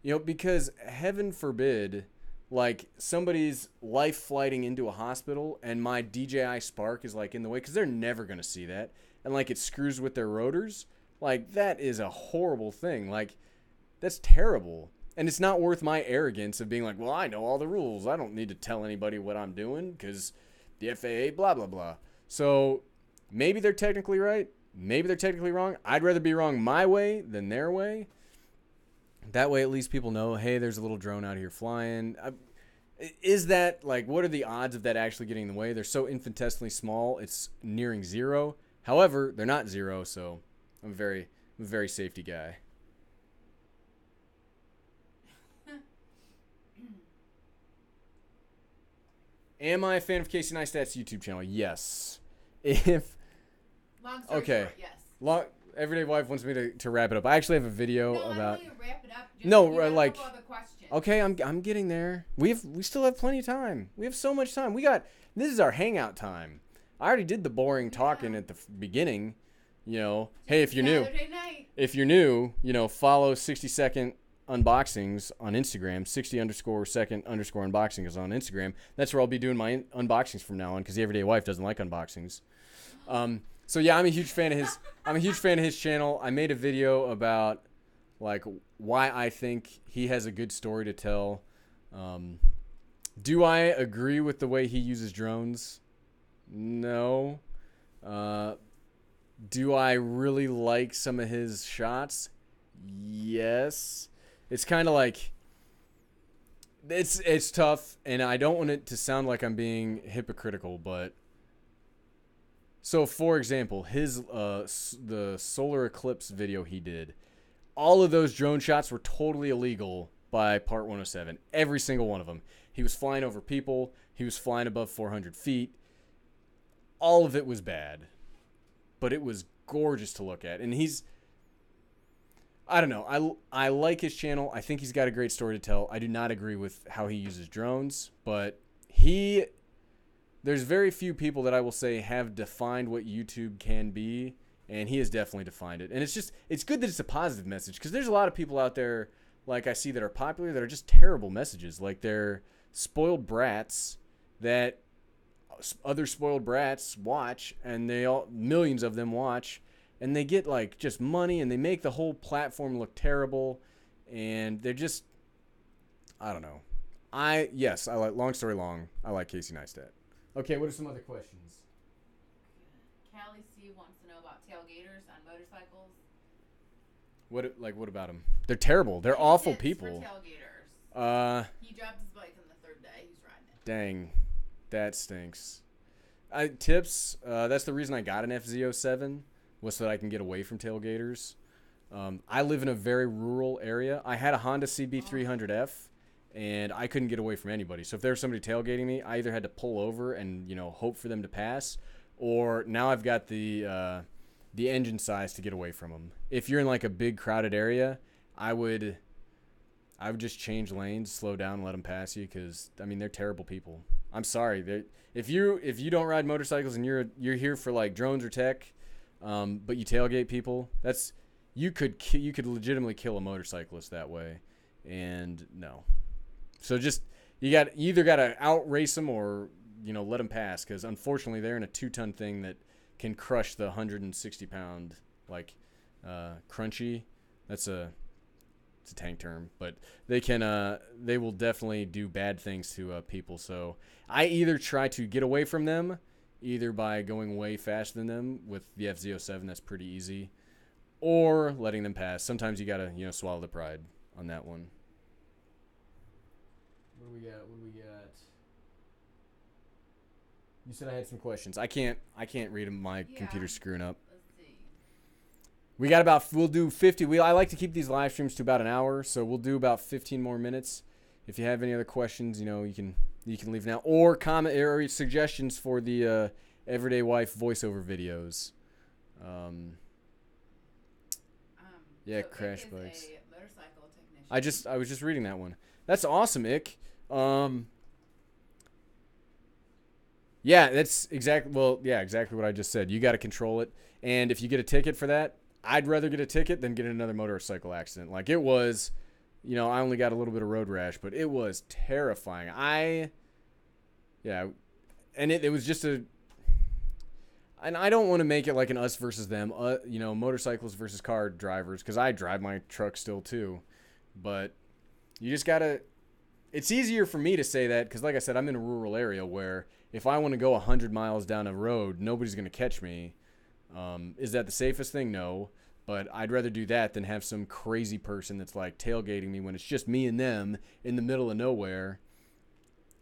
because heaven forbid, like somebody's life flighting into a hospital and my DJI Spark is like in the way, because they're never gonna see that, and like it screws with their rotors. Like, that is a horrible thing. Like, that's terrible. And it's not worth my arrogance of being like, well, I know all the rules. I don't need to tell anybody what I'm doing because the FAA, blah, blah, blah. So maybe they're technically right. Maybe they're technically wrong. I'd rather be wrong my way than their way. That way, at least people know, hey, there's a little drone out here flying. Is that, like, what are the odds of that actually getting in the way? They're so infinitesimally small, it's nearing zero. However, they're not zero, so I'm a very safety guy. Am I a fan of Casey Neistat's YouTube channel? Yes. Long story short, yes. Everyday Wife wants me to wrap it up. I actually have a video about. I don't want to wrap it up. Like. A couple other questions. Okay, I'm getting there. We still have plenty of time. We have so much time. This is our hangout time. I already did the boring talking at the beginning. Hey, if you're new, follow 60-second unboxings on Instagram. 60_second_ unboxing is on Instagram. That's where I'll be doing my unboxings from now on, because the Everyday Wife doesn't like unboxings. So yeah, I'm a huge fan of his channel. I made a video about like why I think he has a good story to tell. Do I agree with the way he uses drones? No. Do I really like some of his shots? Yes. It's kind of like it's tough, and I don't want it to sound like I'm being hypocritical, but so for example, his the solar eclipse video he did, all of those drone shots were totally illegal by Part 107. Every single one of them. He was flying over people. He was flying above 400 feet. All of it was bad. But it was gorgeous to look at. And I don't know. I like his channel. I think he's got a great story to tell. I do not agree with how he uses drones, but there's very few people that I will say have defined what YouTube can be, and he has definitely defined it. And it's good that it's a positive message, because there's a lot of people out there, like I see, that are popular that are just terrible messages. Like, they're spoiled brats that other spoiled brats watch, and millions of them watch, and they get like just money, and they make the whole platform look terrible, and they're just, I don't know. I like, long story long, I like Casey Neistat. Okay, what are some other questions? Callie C wants to know about tailgaters on motorcycles. What about them? They're terrible. They're awful people. For tailgaters. He dropped his bike on the third day. He's riding it. Dang, that stinks. Tips. That's the reason I got an FZ07, was so that I can get away from tailgaters. I live in a very rural area. I had a Honda CB300F, and I couldn't get away from anybody. So if there was somebody tailgating me, I either had to pull over and hope for them to pass, or now I've got the engine size to get away from them. If you're in like a big crowded area, I would just change lanes, slow down, and let them pass you, because I mean, they're terrible people. I'm sorry. If you don't ride motorcycles and you're here for like drones or tech, but you tailgate people, you could legitimately kill a motorcyclist that way, and no. So just you either got to outrace them or let them pass, because unfortunately they're in a 2-ton thing that can crush the 160-pound like crunchy. It's a tank term, but they will definitely do bad things to people. So I either try to get away from them, either by going way faster than them with the FZ07, that's pretty easy, or letting them pass. Sometimes you gotta swallow the pride on that one. What do we got? You said I had some questions. I can't read them. My computer's screwing up. Let's see. We'll do 50. I like to keep these live streams to about an hour, so we'll do about 15 more minutes. If you have any other questions, you can leave now, or comment or suggestions for the Everyday Wife voiceover videos. So crash Ick bikes. is a motorcycle technician. I was just reading that one. That's awesome, Ick. Yeah, that's exactly what I just said. You got to control it. And if you get a ticket for that, I'd rather get a ticket than get in another motorcycle accident. Like, it was, I only got a little bit of road rash, but it was terrifying. And it was just and I don't want to make it like an us versus them, motorcyclists versus car drivers, because I drive my truck still too. But you just got to, it's easier for me to say that because, like I said, I'm in a rural area where if I want to go 100 miles down a road, nobody's going to catch me. Is that the safest thing? No. But I'd rather do that than have some crazy person that's like tailgating me when it's just me and them in the middle of nowhere.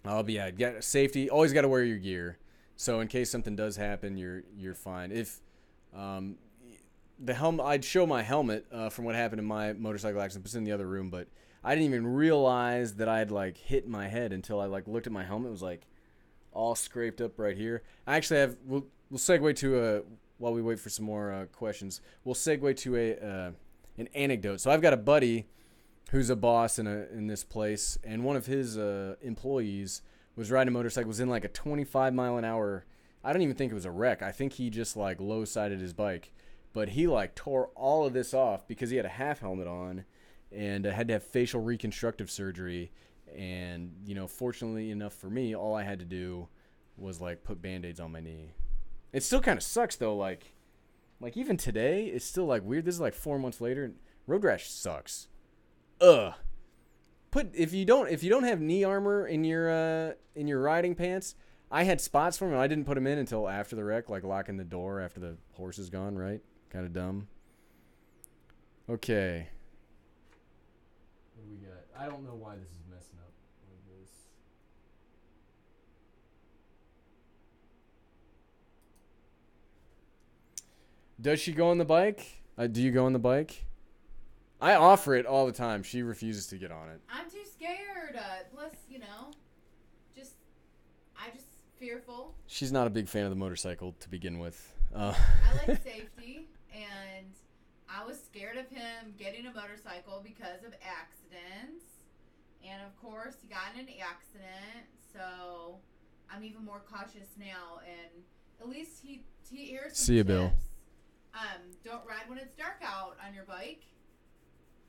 Get safety. Always got to wear your gear. So in case something does happen, you're fine. If the helmet, I'd show my helmet from what happened in my motorcycle accident. It's in the other room, but I didn't even realize that I'd like hit my head until I like looked at my helmet. It was like all scraped up right here. I actually have. We'll segue to while we wait for some more questions. We'll segue to an anecdote. So I've got a buddy who's a boss in this place, and one of his employees was riding a motorcycle, was in like a 25 mile an hour. I don't even think it was a wreck. I think he just like low sided his bike, but he like tore all of this off because he had a half helmet on and had to have facial reconstructive surgery. And fortunately enough for me, all I had to do was like put band-aids on my knee. It still kind of sucks though. Like even today, it's still like weird. This is like 4 months later. Road rash sucks. If you don't have knee armor in your riding pants, I had spots for them and I didn't put them in until after the wreck, like locking the door after the horse is gone, right? Kind of dumb. Okay. What do we got? I don't know why this is messing up like this. Does she go on the bike? Do you go on the bike? I offer it all the time. She refuses to get on it. I'm too scared. Plus, I'm just fearful. She's not a big fan of the motorcycle to begin with. I like safety, and I was scared of him getting a motorcycle because of accidents. And of course, he got in an accident. So I'm even more cautious now. And at least here's some See you, tips. Bill. Don't ride when it's dark out on your bike.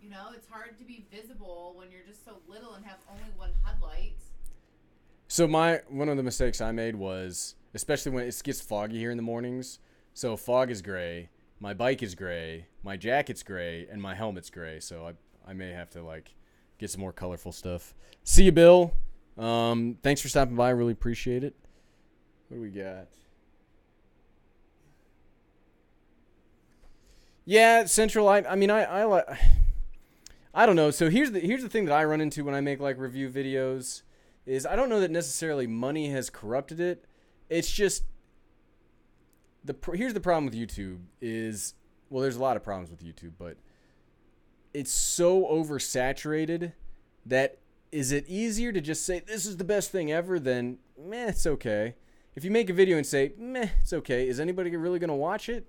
You know, it's hard to be visible when you're just so little and have only one headlight. So one of the mistakes I made was, especially when it gets foggy here in the mornings. So fog is gray, my bike is gray, my jacket's gray, and my helmet's gray. So I may have to like get some more colorful stuff. See you, Bill. Thanks for stopping by. I really appreciate it. What do we got? Yeah, Central. I don't know. So here's the thing that I run into when I make like review videos is I don't know that necessarily money has corrupted it. It's just here's the problem with YouTube is, well, there's a lot of problems with YouTube, but it's so oversaturated that is it easier to just say this is the best thing ever than meh, it's okay. If you make a video and say meh, it's okay, is anybody really going to watch it?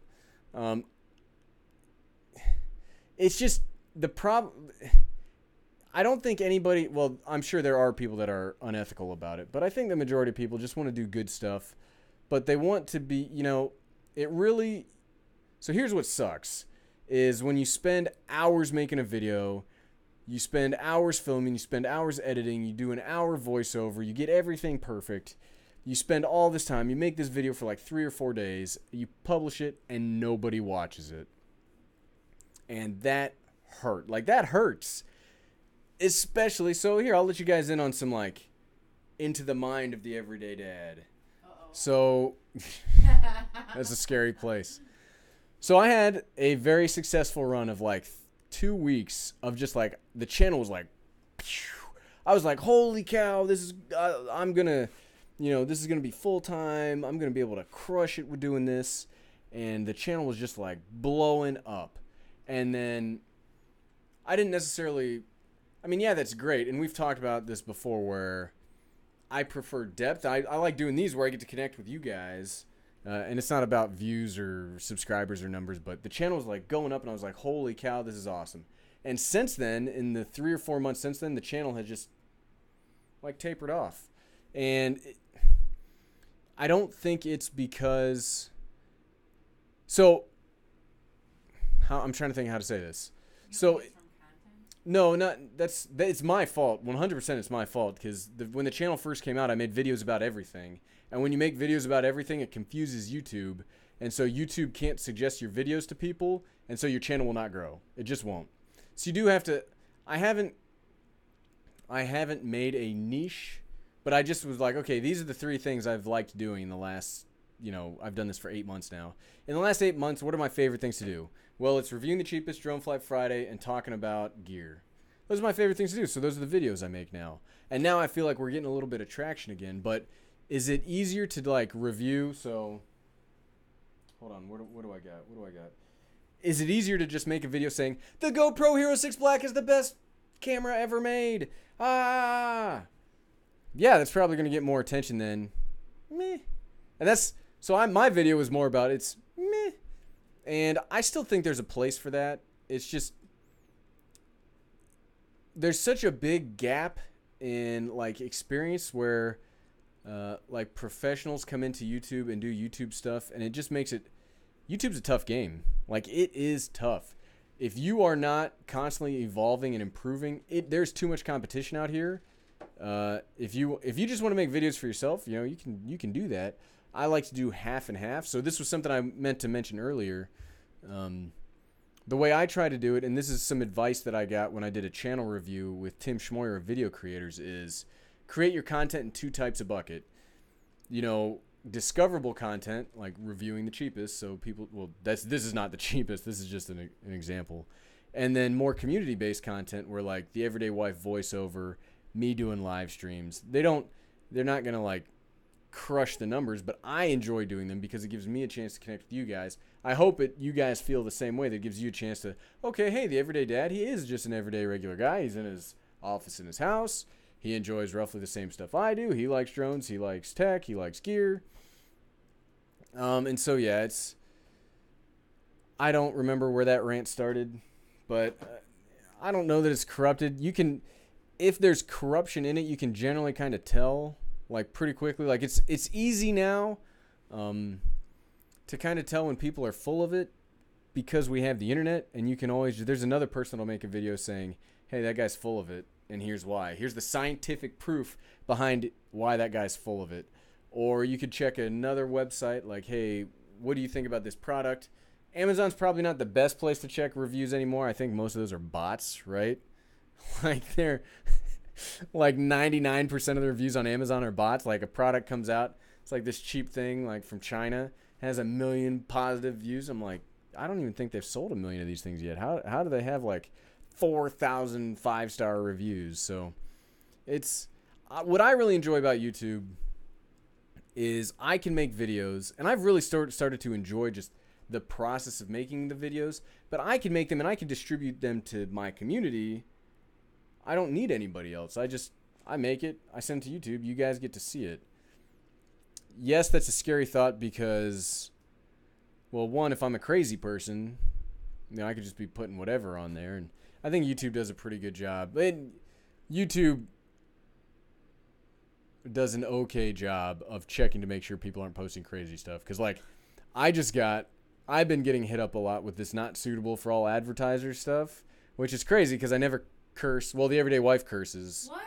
It's just the problem. I don't think anybody, well, I'm sure there are people that are unethical about it, but I think the majority of people just want to do good stuff, but they want to be, you know, it really, so here's what sucks, is when you spend hours making a video, you spend hours filming, you spend hours editing, you do an hour voiceover, you get everything perfect, you spend all this time, you make this video for like 3 or 4 days, you publish it, and nobody watches it. And that hurt. Like, that hurts. Especially, so here, I'll let you guys in on some, like, into the mind of the everyday dad. Uh-oh. So, that's a scary place. So I had a very successful run of, like, 2 weeks of just, like, the channel was, like, I was like, holy cow, this is, I'm going to, you know, this is going to be full-time. I'm going to be able to crush it with doing this. And the channel was just, like, blowing up. And then I didn't necessarily, I mean, yeah, that's great. And we've talked about this before where I prefer depth. I like doing these where I get to connect with you guys. And it's not about views or subscribers or numbers, but the channel was like going up and I was like, holy cow, this is awesome. And since then, in the 3 or 4 months since then, the channel has just like tapered off. And I don't think it's because, so I'm trying to think how to say this. So, no, it's my fault. 100% it's my fault because when the channel first came out, I made videos about everything. And when you make videos about everything, it confuses YouTube. And so YouTube can't suggest your videos to people. And so your channel will not grow. It just won't. So you do have to, I haven't made a niche, but I just was like, okay, these are the 3 things I've liked doing in the last, you know, I've done this for 8 months now. In the last 8 months, what are my favorite things to do? Well, it's reviewing the cheapest Drone Flight Friday and talking about gear. Those are my favorite things to do. So those are the videos I make now. And now I feel like we're getting a little bit of traction again. But is it easier to like review? So hold on. What do I got? What do I got? Is it easier to just make a video saying the GoPro Hero 6 Black is the best camera ever made? Ah, yeah, that's probably going to get more attention than meh. And that's so my video was more about it's meh. And I still think there's a place for that. It's just there's such a big gap in like experience where like professionals come into YouTube and do YouTube stuff, and it just makes it, YouTube's a tough game. Like, it is tough. If you are not constantly evolving and improving, there's too much competition out here. If you just want to make videos for yourself, you know, you can do that. I like to do half and half. So this was something I meant to mention earlier. The way I try to do it, and this is some advice that I got when I did a channel review with Tim Schmoyer of Video Creators, is create your content in 2 types of bucket. You know, discoverable content, like reviewing the cheapest, so people, well, this is not the cheapest, this is just an example. And then more community-based content where like the Everyday Wife voiceover, me doing live streams. They're not going to like crush the numbers, but I enjoy doing them because it gives me a chance to connect with you guys. I hope you guys feel the same way. That gives you a chance to, okay, hey, the Everyday Dad, he is just an everyday regular guy. He's in his office in his house. He enjoys roughly the same stuff I do. He likes drones. He likes tech. He likes gear. And so, yeah, I don't remember where that rant started, but I don't know that it's corrupted. You can, if there's corruption in it, you can generally kind of tell, like, pretty quickly. Like, it's easy now to kind of tell when people are full of it because we have the internet, and you can always, there's another person that'll make a video saying, hey, that guy's full of it, and here's why. Here's the scientific proof behind why that guy's full of it. Or you could check another website like, hey, what do you think about this product? Amazon's probably not the best place to check reviews anymore. I think most of those are bots, right? Like they're like 99% of the reviews on Amazon are bots. Like a product comes out, it's like this cheap thing like from China, has 1 million positive views. I'm like, I don't even think they've sold 1 million of these things yet. How do they have like 4,000 5-star reviews? So it's what I really enjoy about YouTube is I can make videos, and I've really started to enjoy just the process of making the videos, but I can make them and I can distribute them to my community. I don't need anybody else. I make it, I send it to YouTube, you guys get to see it. Yes, that's a scary thought because, well, one, if I'm a crazy person, you know, I could just be putting whatever on there, and I think YouTube does a pretty good job. YouTube does an okay job of checking to make sure people aren't posting crazy stuff. Because, like, I've been getting hit up a lot with this not suitable for all advertisers stuff, which is crazy because I never curse. Well, the everyday wife curses. What?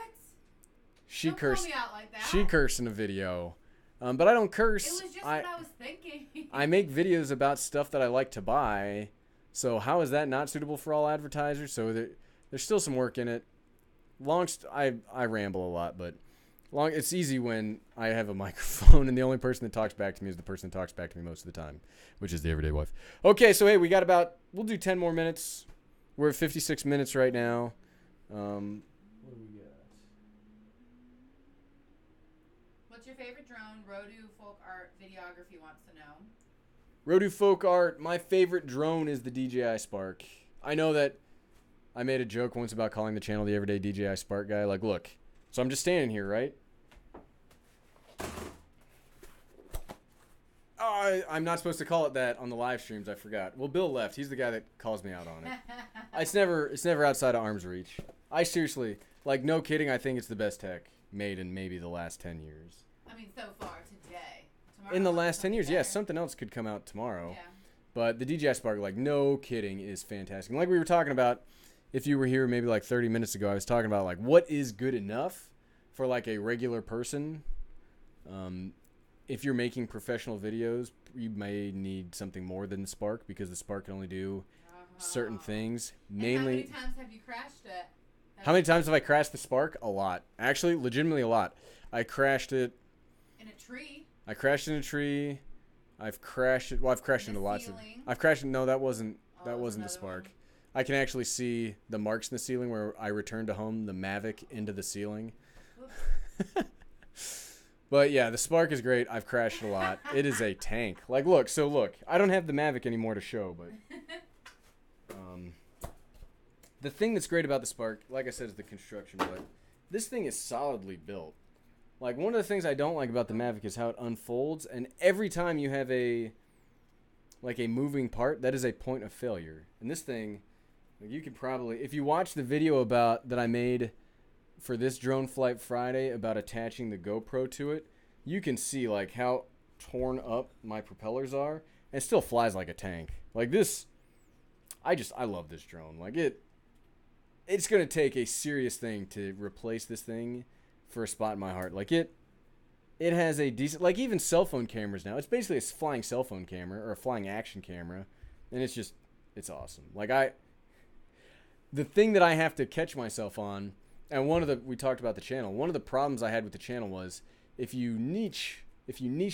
Don't call me out like that. She cursed in a video. But I don't curse. It was just what I was thinking. I make videos about stuff that I like to buy. So how is that not suitable for all advertisers? So there's still some work in it. I ramble a lot, but it's easy when I have a microphone and the only person that talks back to me is the person that talks back to me most of the time, which is the everyday wife. Okay, so hey, we'll do 10 more minutes. We're at 56 minutes right now. What do we got? What's your favorite drone? Rodu Folk Art Videography wants to know. Rodu Folk Art, my favorite drone is the DJI Spark. I know that I made a joke once about calling the channel the Everyday DJI Spark Guy. Like, look, so I'm just standing here, right? Oh, I'm not supposed to call it that on the live streams. I forgot. Well, Bill left. He's the guy that calls me out on it. It's never outside of arm's reach. I seriously, like, no kidding, I think it's the best tech made in maybe the last 10 years. I mean, so far today. Tomorrow In the last 10 years, yes, something else could come out tomorrow. Yeah. But the DJI Spark, like, no kidding, is fantastic. And like we were talking about, if you were here maybe like 30 minutes ago, I was talking about, like, what is good enough for, like, a regular person. If you're making professional videos, you may need something more than the Spark because the Spark can only do certain things. Mainly. And how many times have you crashed it? How many times have I crashed the Spark? A lot. Actually, legitimately a lot. I crashed it. In a tree. I crashed in a tree. I've crashed it. Well, I've crashed into lots of. I've crashed. No, that wasn't the Spark. One. I can actually see the marks in the ceiling where I returned to home the Mavic into the ceiling. But yeah, the Spark is great. I've crashed a lot. It is a tank. Like, look. I don't have the Mavic anymore to show, but the thing that's great about the Spark, like I said, is the construction. But this thing is solidly built. Like, one of the things I don't like about the Mavic is how it unfolds, and every time you have a moving part, that is a point of failure. And this thing, like, you could probably, if you watch the video that I made for this Drone Flight Friday about attaching the GoPro to it, you can see, like, how torn up my propellers are, and it still flies like a tank. Like, this, I love this drone. Like, it's going to take a serious thing to replace this thing for a spot in my heart. Like, it has a decent, like, even cell phone cameras now, it's basically a flying cell phone camera or a flying action camera, and it's awesome. Like, the thing that I have to catch myself on, and we talked about the channel, one of the problems I had with the channel was if you niche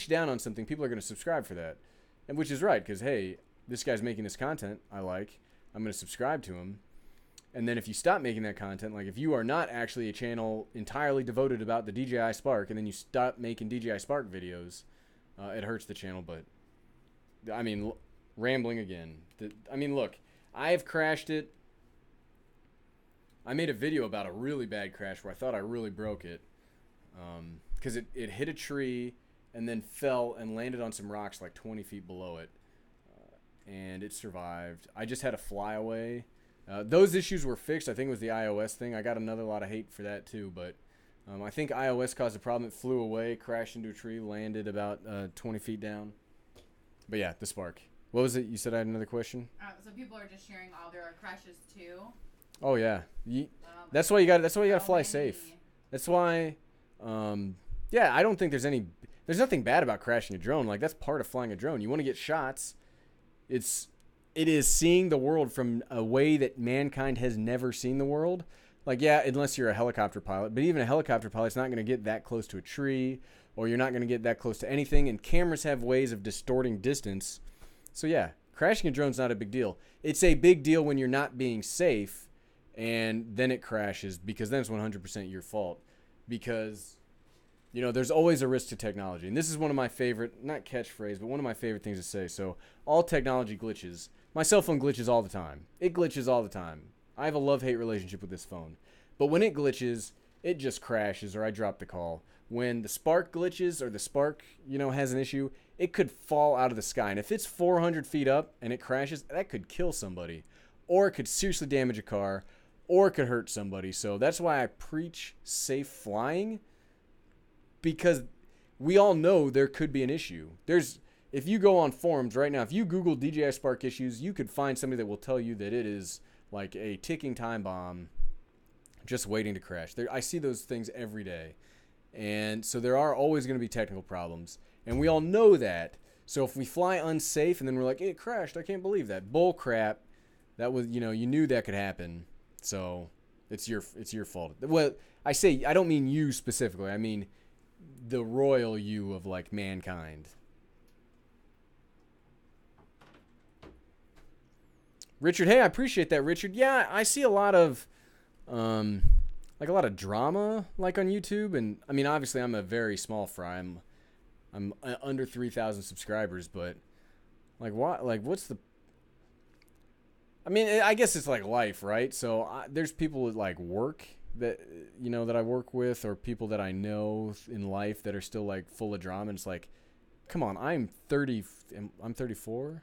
down on something, people are going to subscribe for that, and which is right, because hey, this guy's making this content I like, I'm going to subscribe to him. And then if you stop making that content, like if you are not actually a channel entirely devoted about the DJI Spark, and then you stop making DJI Spark videos, it hurts the channel. But, I mean, rambling again. Look, I have crashed it. I made a video about a really bad crash where I thought I really broke it. Because it hit a tree and then fell and landed on some rocks like 20 feet below it. and it survived. I just had a flyaway. Those issues were fixed. I think it was the iOS thing. I got another lot of hate for that too, but I think iOS caused a problem. It flew away, crashed into a tree, landed about 20 feet down. But yeah, the Spark. What was it? You said I had another question? So people are just sharing all their crashes too. Oh yeah. That's why you got to fly safe. That's why yeah, I don't think there's nothing bad about crashing a drone. Like, that's part of flying a drone. You want to get shots. It is seeing the world from a way that mankind has never seen the world. Like, yeah, unless you're a helicopter pilot, but even a helicopter pilot's not going to get that close to a tree, or you're not going to get that close to anything, and cameras have ways of distorting distance. So yeah, crashing a drone's not a big deal. It's a big deal when you're not being safe, and then it crashes, because then it's 100% your fault. Because, you know, there's always a risk to technology. And this is one of my favorite, not catchphrase, but one of my favorite things to say. So, all technology glitches. My cell phone glitches all the time. It glitches all the time. I have a love-hate relationship with this phone. But when it glitches, it just crashes, or I drop the call. When the Spark glitches, or the Spark, you know, has an issue, it could fall out of the sky. And if it's 400 feet up and it crashes, that could kill somebody. Or it could seriously damage a car, or it could hurt somebody. So that's why I preach safe flying, because we all know there could be an issue. If you go on forums right now, if you Google DJI Spark issues, you could find somebody that will tell you that it is like a ticking time bomb just waiting to crash. I see those things every day. And so there are always going to be technical problems. And we all know that. So if we fly unsafe and then we're like, it crashed, I can't believe that. Bull crap. That was, you know, you knew that could happen. So it's your fault. Well, I don't mean you specifically. I mean the royal you of like mankind. Richard, hey, I appreciate that, Richard. Yeah, I see a lot of like a lot of drama like on YouTube, and I mean obviously I'm a very small fry. I'm under 3,000 subscribers, but like what, like what's the, I mean, I guess it's like life, right? So there's people with like work that, you know, that I work with, or people that I know in life that are still like full of drama, and it's like, come on, I'm 34.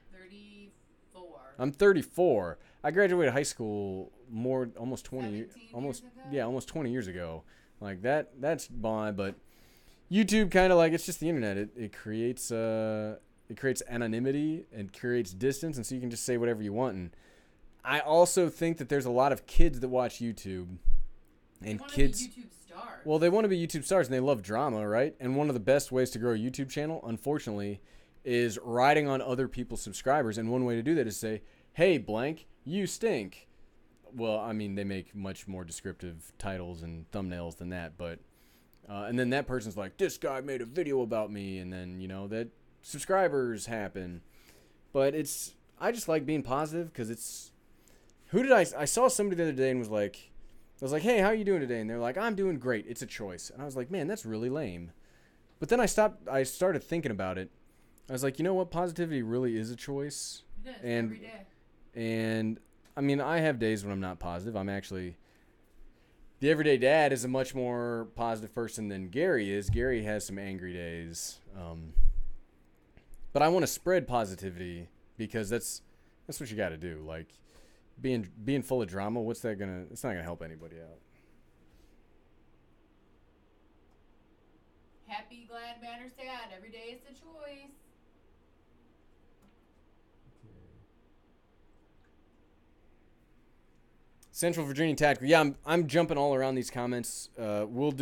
I'm 34. I graduated high school almost 20 years ago. Like that's bond, but YouTube kind of like, it's just the internet. It creates anonymity and creates distance, and so you can just say whatever you want. And I also think that there's a lot of kids that watch YouTube, and kids, YouTube stars. Well, they want to be YouTube stars and they love drama, right? And one of the best ways to grow a YouTube channel, unfortunately, is riding on other people's subscribers. And one way to do that is say, hey, blank, you stink. Well, I mean, they make much more descriptive titles and thumbnails than that, but and then that person's like, this guy made a video about me, and then, you know, that subscribers happen. But I just like being positive, because it's, I saw somebody the other day and was like, I was like, hey, how are you doing today? And they're like, I'm doing great. It's a choice. And I was like, man, that's really lame. But then I started thinking about it. I was like, you know what? Positivity really is a choice. It is, every day. And I mean, I have days when I'm not positive. I'm actually, the everyday dad is a much more positive person than Gary is. Gary has some angry days. But I want to spread positivity, because that's what you got to do. Like, being full of drama, it's not gonna help anybody out. Happy, glad, mad, or sad. Every day is a choice. Central Virginia Tactical. Yeah, I'm jumping all around these comments. We'll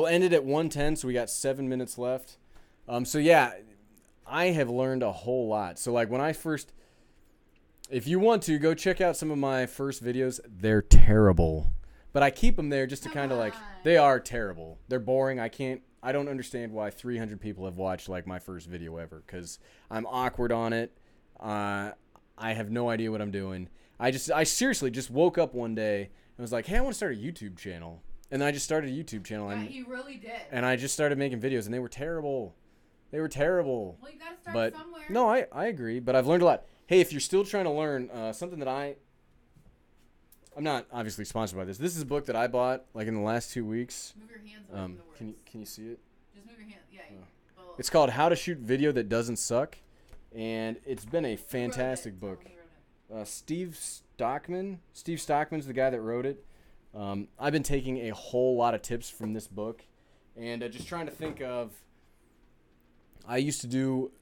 end it at 1:10, so we got 7 minutes left. So yeah, I have learned a whole lot. So like if you want to, go check out some of my first videos. They're terrible, but I keep them there just to kind of like, they are terrible. They're boring. I don't understand why 300 people have watched like my first video ever, because I'm awkward on it. I have no idea what I'm doing. I seriously just woke up one day and was like, hey, I want to start a YouTube channel. And then I just started a YouTube channel. Yeah, you really did. And I just started making videos, and they were terrible. They were terrible. Well, you got to start somewhere. No, I agree, but I've learned a lot. Hey, if you're still trying to learn something that I'm not obviously sponsored by this. This is a book that I bought like in the last 2 weeks. Move your hands away from the words. Can you see it? Just move your hands. Yeah. It's called How to Shoot Video That Doesn't Suck. and it's been a fantastic book. Steve Stockman. Steve Stockman's the guy that wrote it. I've been taking a whole lot of tips from this book, and just trying to think of. I used to do,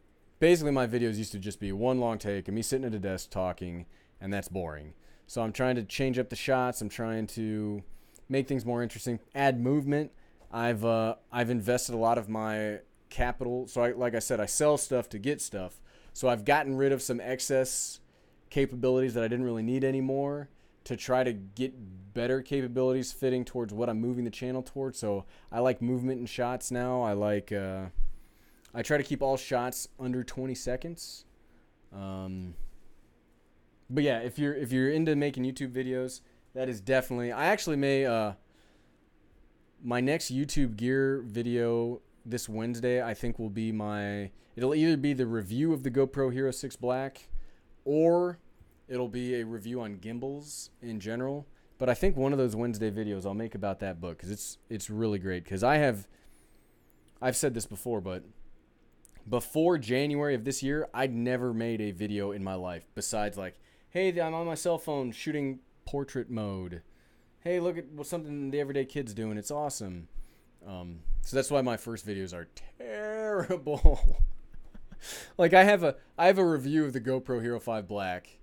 basically my videos used to just be one long take and me sitting at a desk talking, and that's boring. So I'm trying to change up the shots. I'm trying to make things more interesting, add movement. I've invested a lot of my capital. So like I said, I sell stuff to get stuff. So I've gotten rid of some excess capabilities that I didn't really need anymore to try to get better capabilities fitting towards what I'm moving the channel towards. So I like movement in shots now. I try to keep all shots under 20 seconds. But yeah, if you're into making YouTube videos, that is definitely. I actually may my next YouTube gear video this Wednesday, I think will be it'll either be the review of the GoPro Hero 6 Black, or it'll be a review on gimbals in general. But I think one of those Wednesday videos I'll make about that book, because it's really great. Because I've said this before, but before January of this year, I'd never made a video in my life besides like, hey, I'm on my cell phone shooting portrait mode. Hey, look at what something the everyday kid's doing. It's awesome. So that's why my first videos are terrible. Like I have a review of the GoPro Hero 5 Black.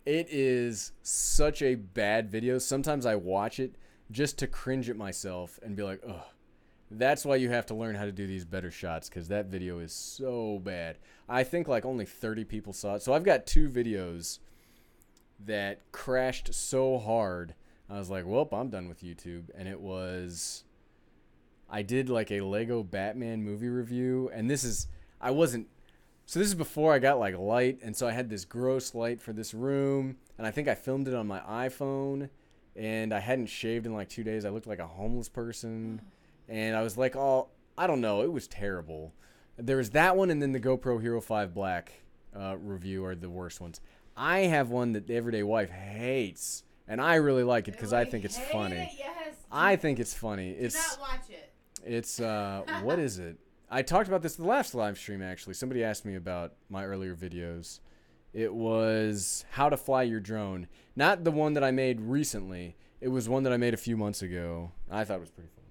It is such a bad video. Sometimes I watch it just to cringe at myself and be like, ugh. That's why you have to learn how to do these better shots, because that video is so bad. I think like only 30 people saw it. So I've got 2 videos that crashed so hard. I was like, well, I'm done with YouTube. And it was, I did like a Lego Batman movie review. And this is before I got like light. And so I had this gross light for this room. And I think I filmed it on my iPhone. And I hadn't shaved in like 2 days. I looked like a homeless person. And I was like, oh, I don't know. It was terrible. There was that one, and then the GoPro Hero 5 Black review are the worst ones. I have one that the everyday wife hates, and I really like it because I think it's funny. Yes. I think it's funny. Do not watch it. It's what is it? I talked about this in the last live stream, actually. Somebody asked me about my earlier videos. It was how to fly your drone. Not the one that I made recently. It was one that I made a few months ago. I thought it was pretty funny.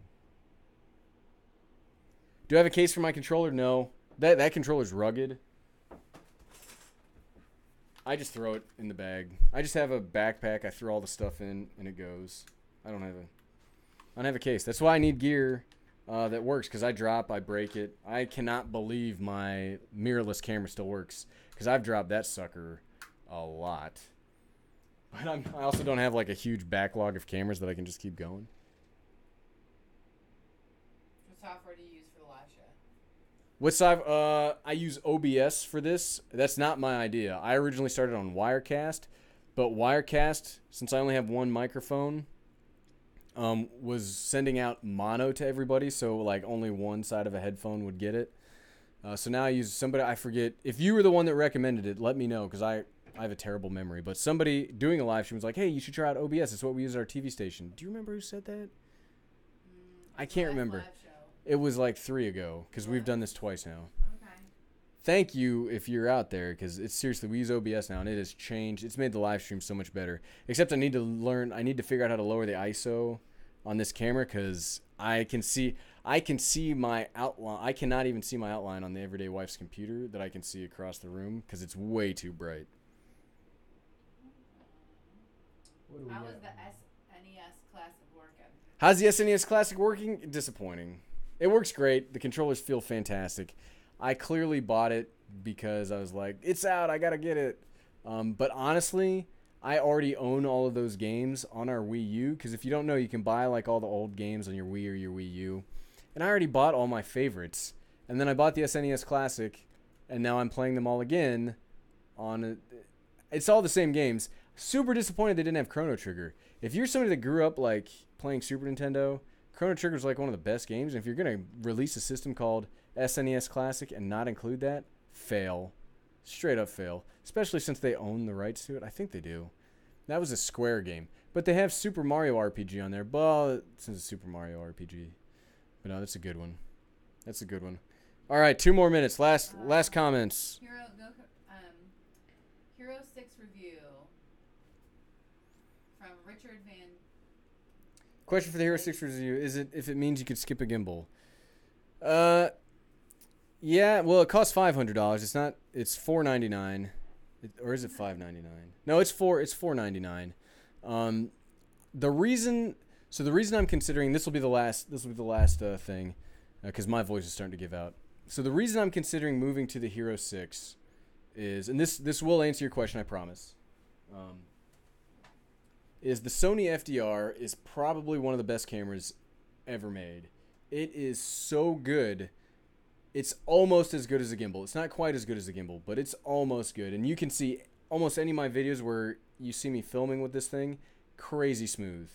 Do I have a case for my controller? No. That controller's rugged. I just throw it in the bag. I just have a backpack. I throw all the stuff in, and it goes. I don't have a case. That's why I need gear that works, because I drop, I break it. I cannot believe my mirrorless camera still works, because I've dropped that sucker a lot. But I also don't have like a huge backlog of cameras that I can just keep going. What software do you use for the live show? I use OBS for this. That's not my idea. I originally started on Wirecast, but Wirecast, since I only have one microphone, was sending out mono to everybody, so like only one side of a headphone would get it. So now I use somebody, I forget. If you were the one that recommended it, let me know, because I have a terrible memory. But somebody doing a live stream was like, hey, you should try out OBS. It's what we use at our TV station. Do you remember who said that? I can't remember. It was like 3 ago, because we've done this twice now. Okay. Thank you if you're out there, because it's seriously, we use OBS now, and it has changed. It's made the live stream so much better. Except I need to figure out how to lower the ISO on this camera, because I can see my outline. I cannot even see my outline on the everyday wife's computer that I can see across the room, because it's way too bright. How was the SNES Classic working? How's the SNES Classic working? Disappointing. It works great. The controllers feel fantastic. I clearly bought it because I was like, it's out, I gotta get it. But honestly, I already own all of those games on our Wii U, because if you don't know, you can buy like all the old games on your Wii or your Wii U. And I already bought all my favorites. And then I bought the SNES Classic, and now I'm playing them all again on it. It's all the same games. Super disappointed they didn't have Chrono Trigger. If you're somebody that grew up like playing Super Nintendo, Chrono Trigger is like one of the best games. And if you're going to release a system called SNES Classic and not include that, fail. Straight up fail. Especially since they own the rights to it. I think they do. That was a Square game. But they have Super Mario RPG on there. Well, since it's Super Mario RPG. But no, that's a good one. That's a good one. All right, 2 more minutes. Last comments. Hero 6 review from Richard Van. Question for the Hero 6 review: is it if it means you could skip a gimbal? Yeah. Well, it costs $500. It's not. It's $499, or is it $599? No, it's $499. The reason. So the reason I'm considering this will be the last. This will be the last thing, because my voice is starting to give out. So the reason I'm considering moving to the Hero 6 is, and this will answer your question, I promise. Is the Sony FDR is probably one of the best cameras ever made. It is so good. It's almost as good as a gimbal. It's not quite as good as a gimbal, but it's almost good. And you can see almost any of my videos where you see me filming with this thing, crazy smooth.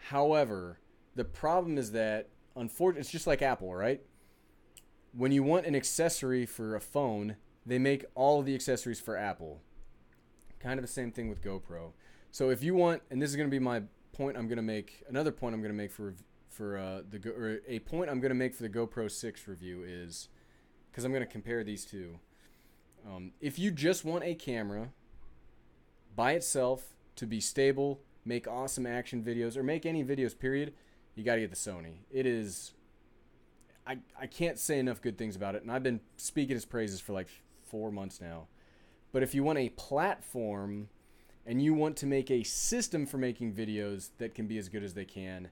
However, the problem is that, unfortunately, it's just like Apple, right? When you want an accessory for a phone, they make all of the accessories for Apple. Kind of the same thing with GoPro. So if you want, and this is going to be my point I'm going to make, another point I'm going to make a point I'm going to make for the GoPro 6 review is, because I'm going to compare these two. If you just want a camera by itself to be stable, make awesome action videos, or make any videos, period, you got to get the Sony. It is, I can't say enough good things about it, and I've been speaking its praises for like 4 months now. But if you want a platform and you want to make a system for making videos that can be as good as they can,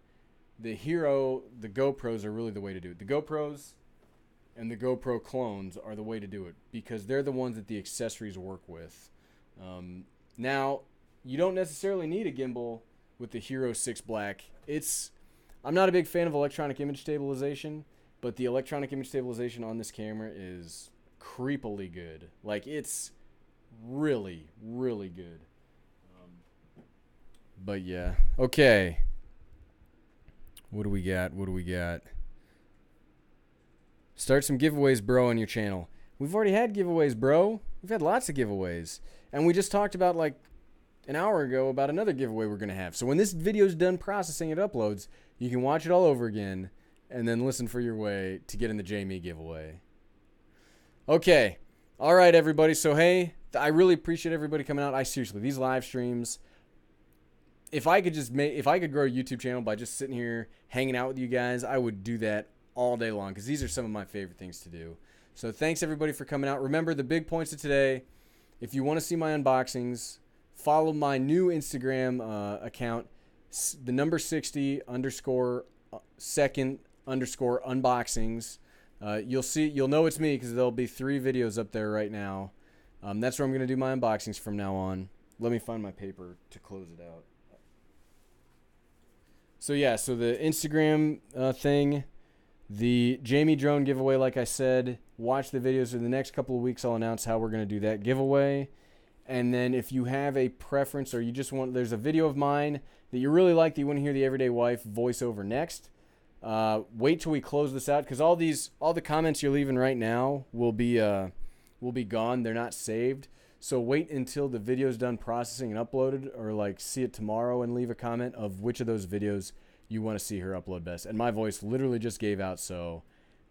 the GoPros are really the way to do it. The GoPros and the GoPro clones are the way to do it, because they're the ones that the accessories work with. Now, you don't necessarily need a gimbal with the Hero 6 Black. I'm not a big fan of electronic image stabilization, but the electronic image stabilization on this camera is creepily good. Like, it's really, really good. But yeah. Okay. What do we got? Start some giveaways, bro, on your channel. We've already had giveaways, bro. We've had lots of giveaways. And we just talked about, like, an hour ago about another giveaway we're going to have. So when this video is done processing, it uploads, you can watch it all over again and then listen for your way to get in the Jamie giveaway. Okay. All right, everybody. So, hey, I really appreciate everybody coming out. Seriously, these live streams, if I could grow a YouTube channel by just sitting here hanging out with you guys, I would do that all day long, because these are some of my favorite things to do. So thanks everybody for coming out. Remember the big points of today. If you want to see my unboxings, follow my new Instagram account, the number 60 _ second _ unboxings. You'll know it's me because there'll be 3 videos up there right now. That's where I'm going to do my unboxings from now on. Let me find my paper to close it out. So yeah, so the Instagram thing, the Jamie drone giveaway, like I said, watch the videos. In the next couple of weeks, I'll announce how we're going to do that giveaway. And then if you have a preference, or you just want, there's a video of mine that you really like that you want to hear the Everyday Wife voiceover next, wait till we close this out, because all the comments you're leaving right now will be gone. They're not saved. So wait until the video's done processing and uploaded, or like see it tomorrow and leave a comment of which of those videos you want to see her upload best. And my voice literally just gave out, so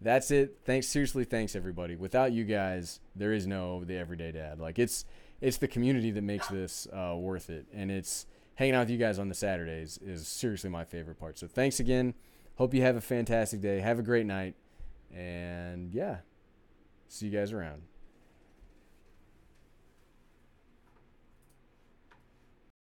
that's it. Seriously, thanks everybody. Without you guys, there is no The Everyday Dad. Like, it's the community that makes this worth it. And it's hanging out with you guys on the Saturdays is seriously my favorite part. So thanks again. Hope you have a fantastic day. Have a great night. And yeah, see you guys around.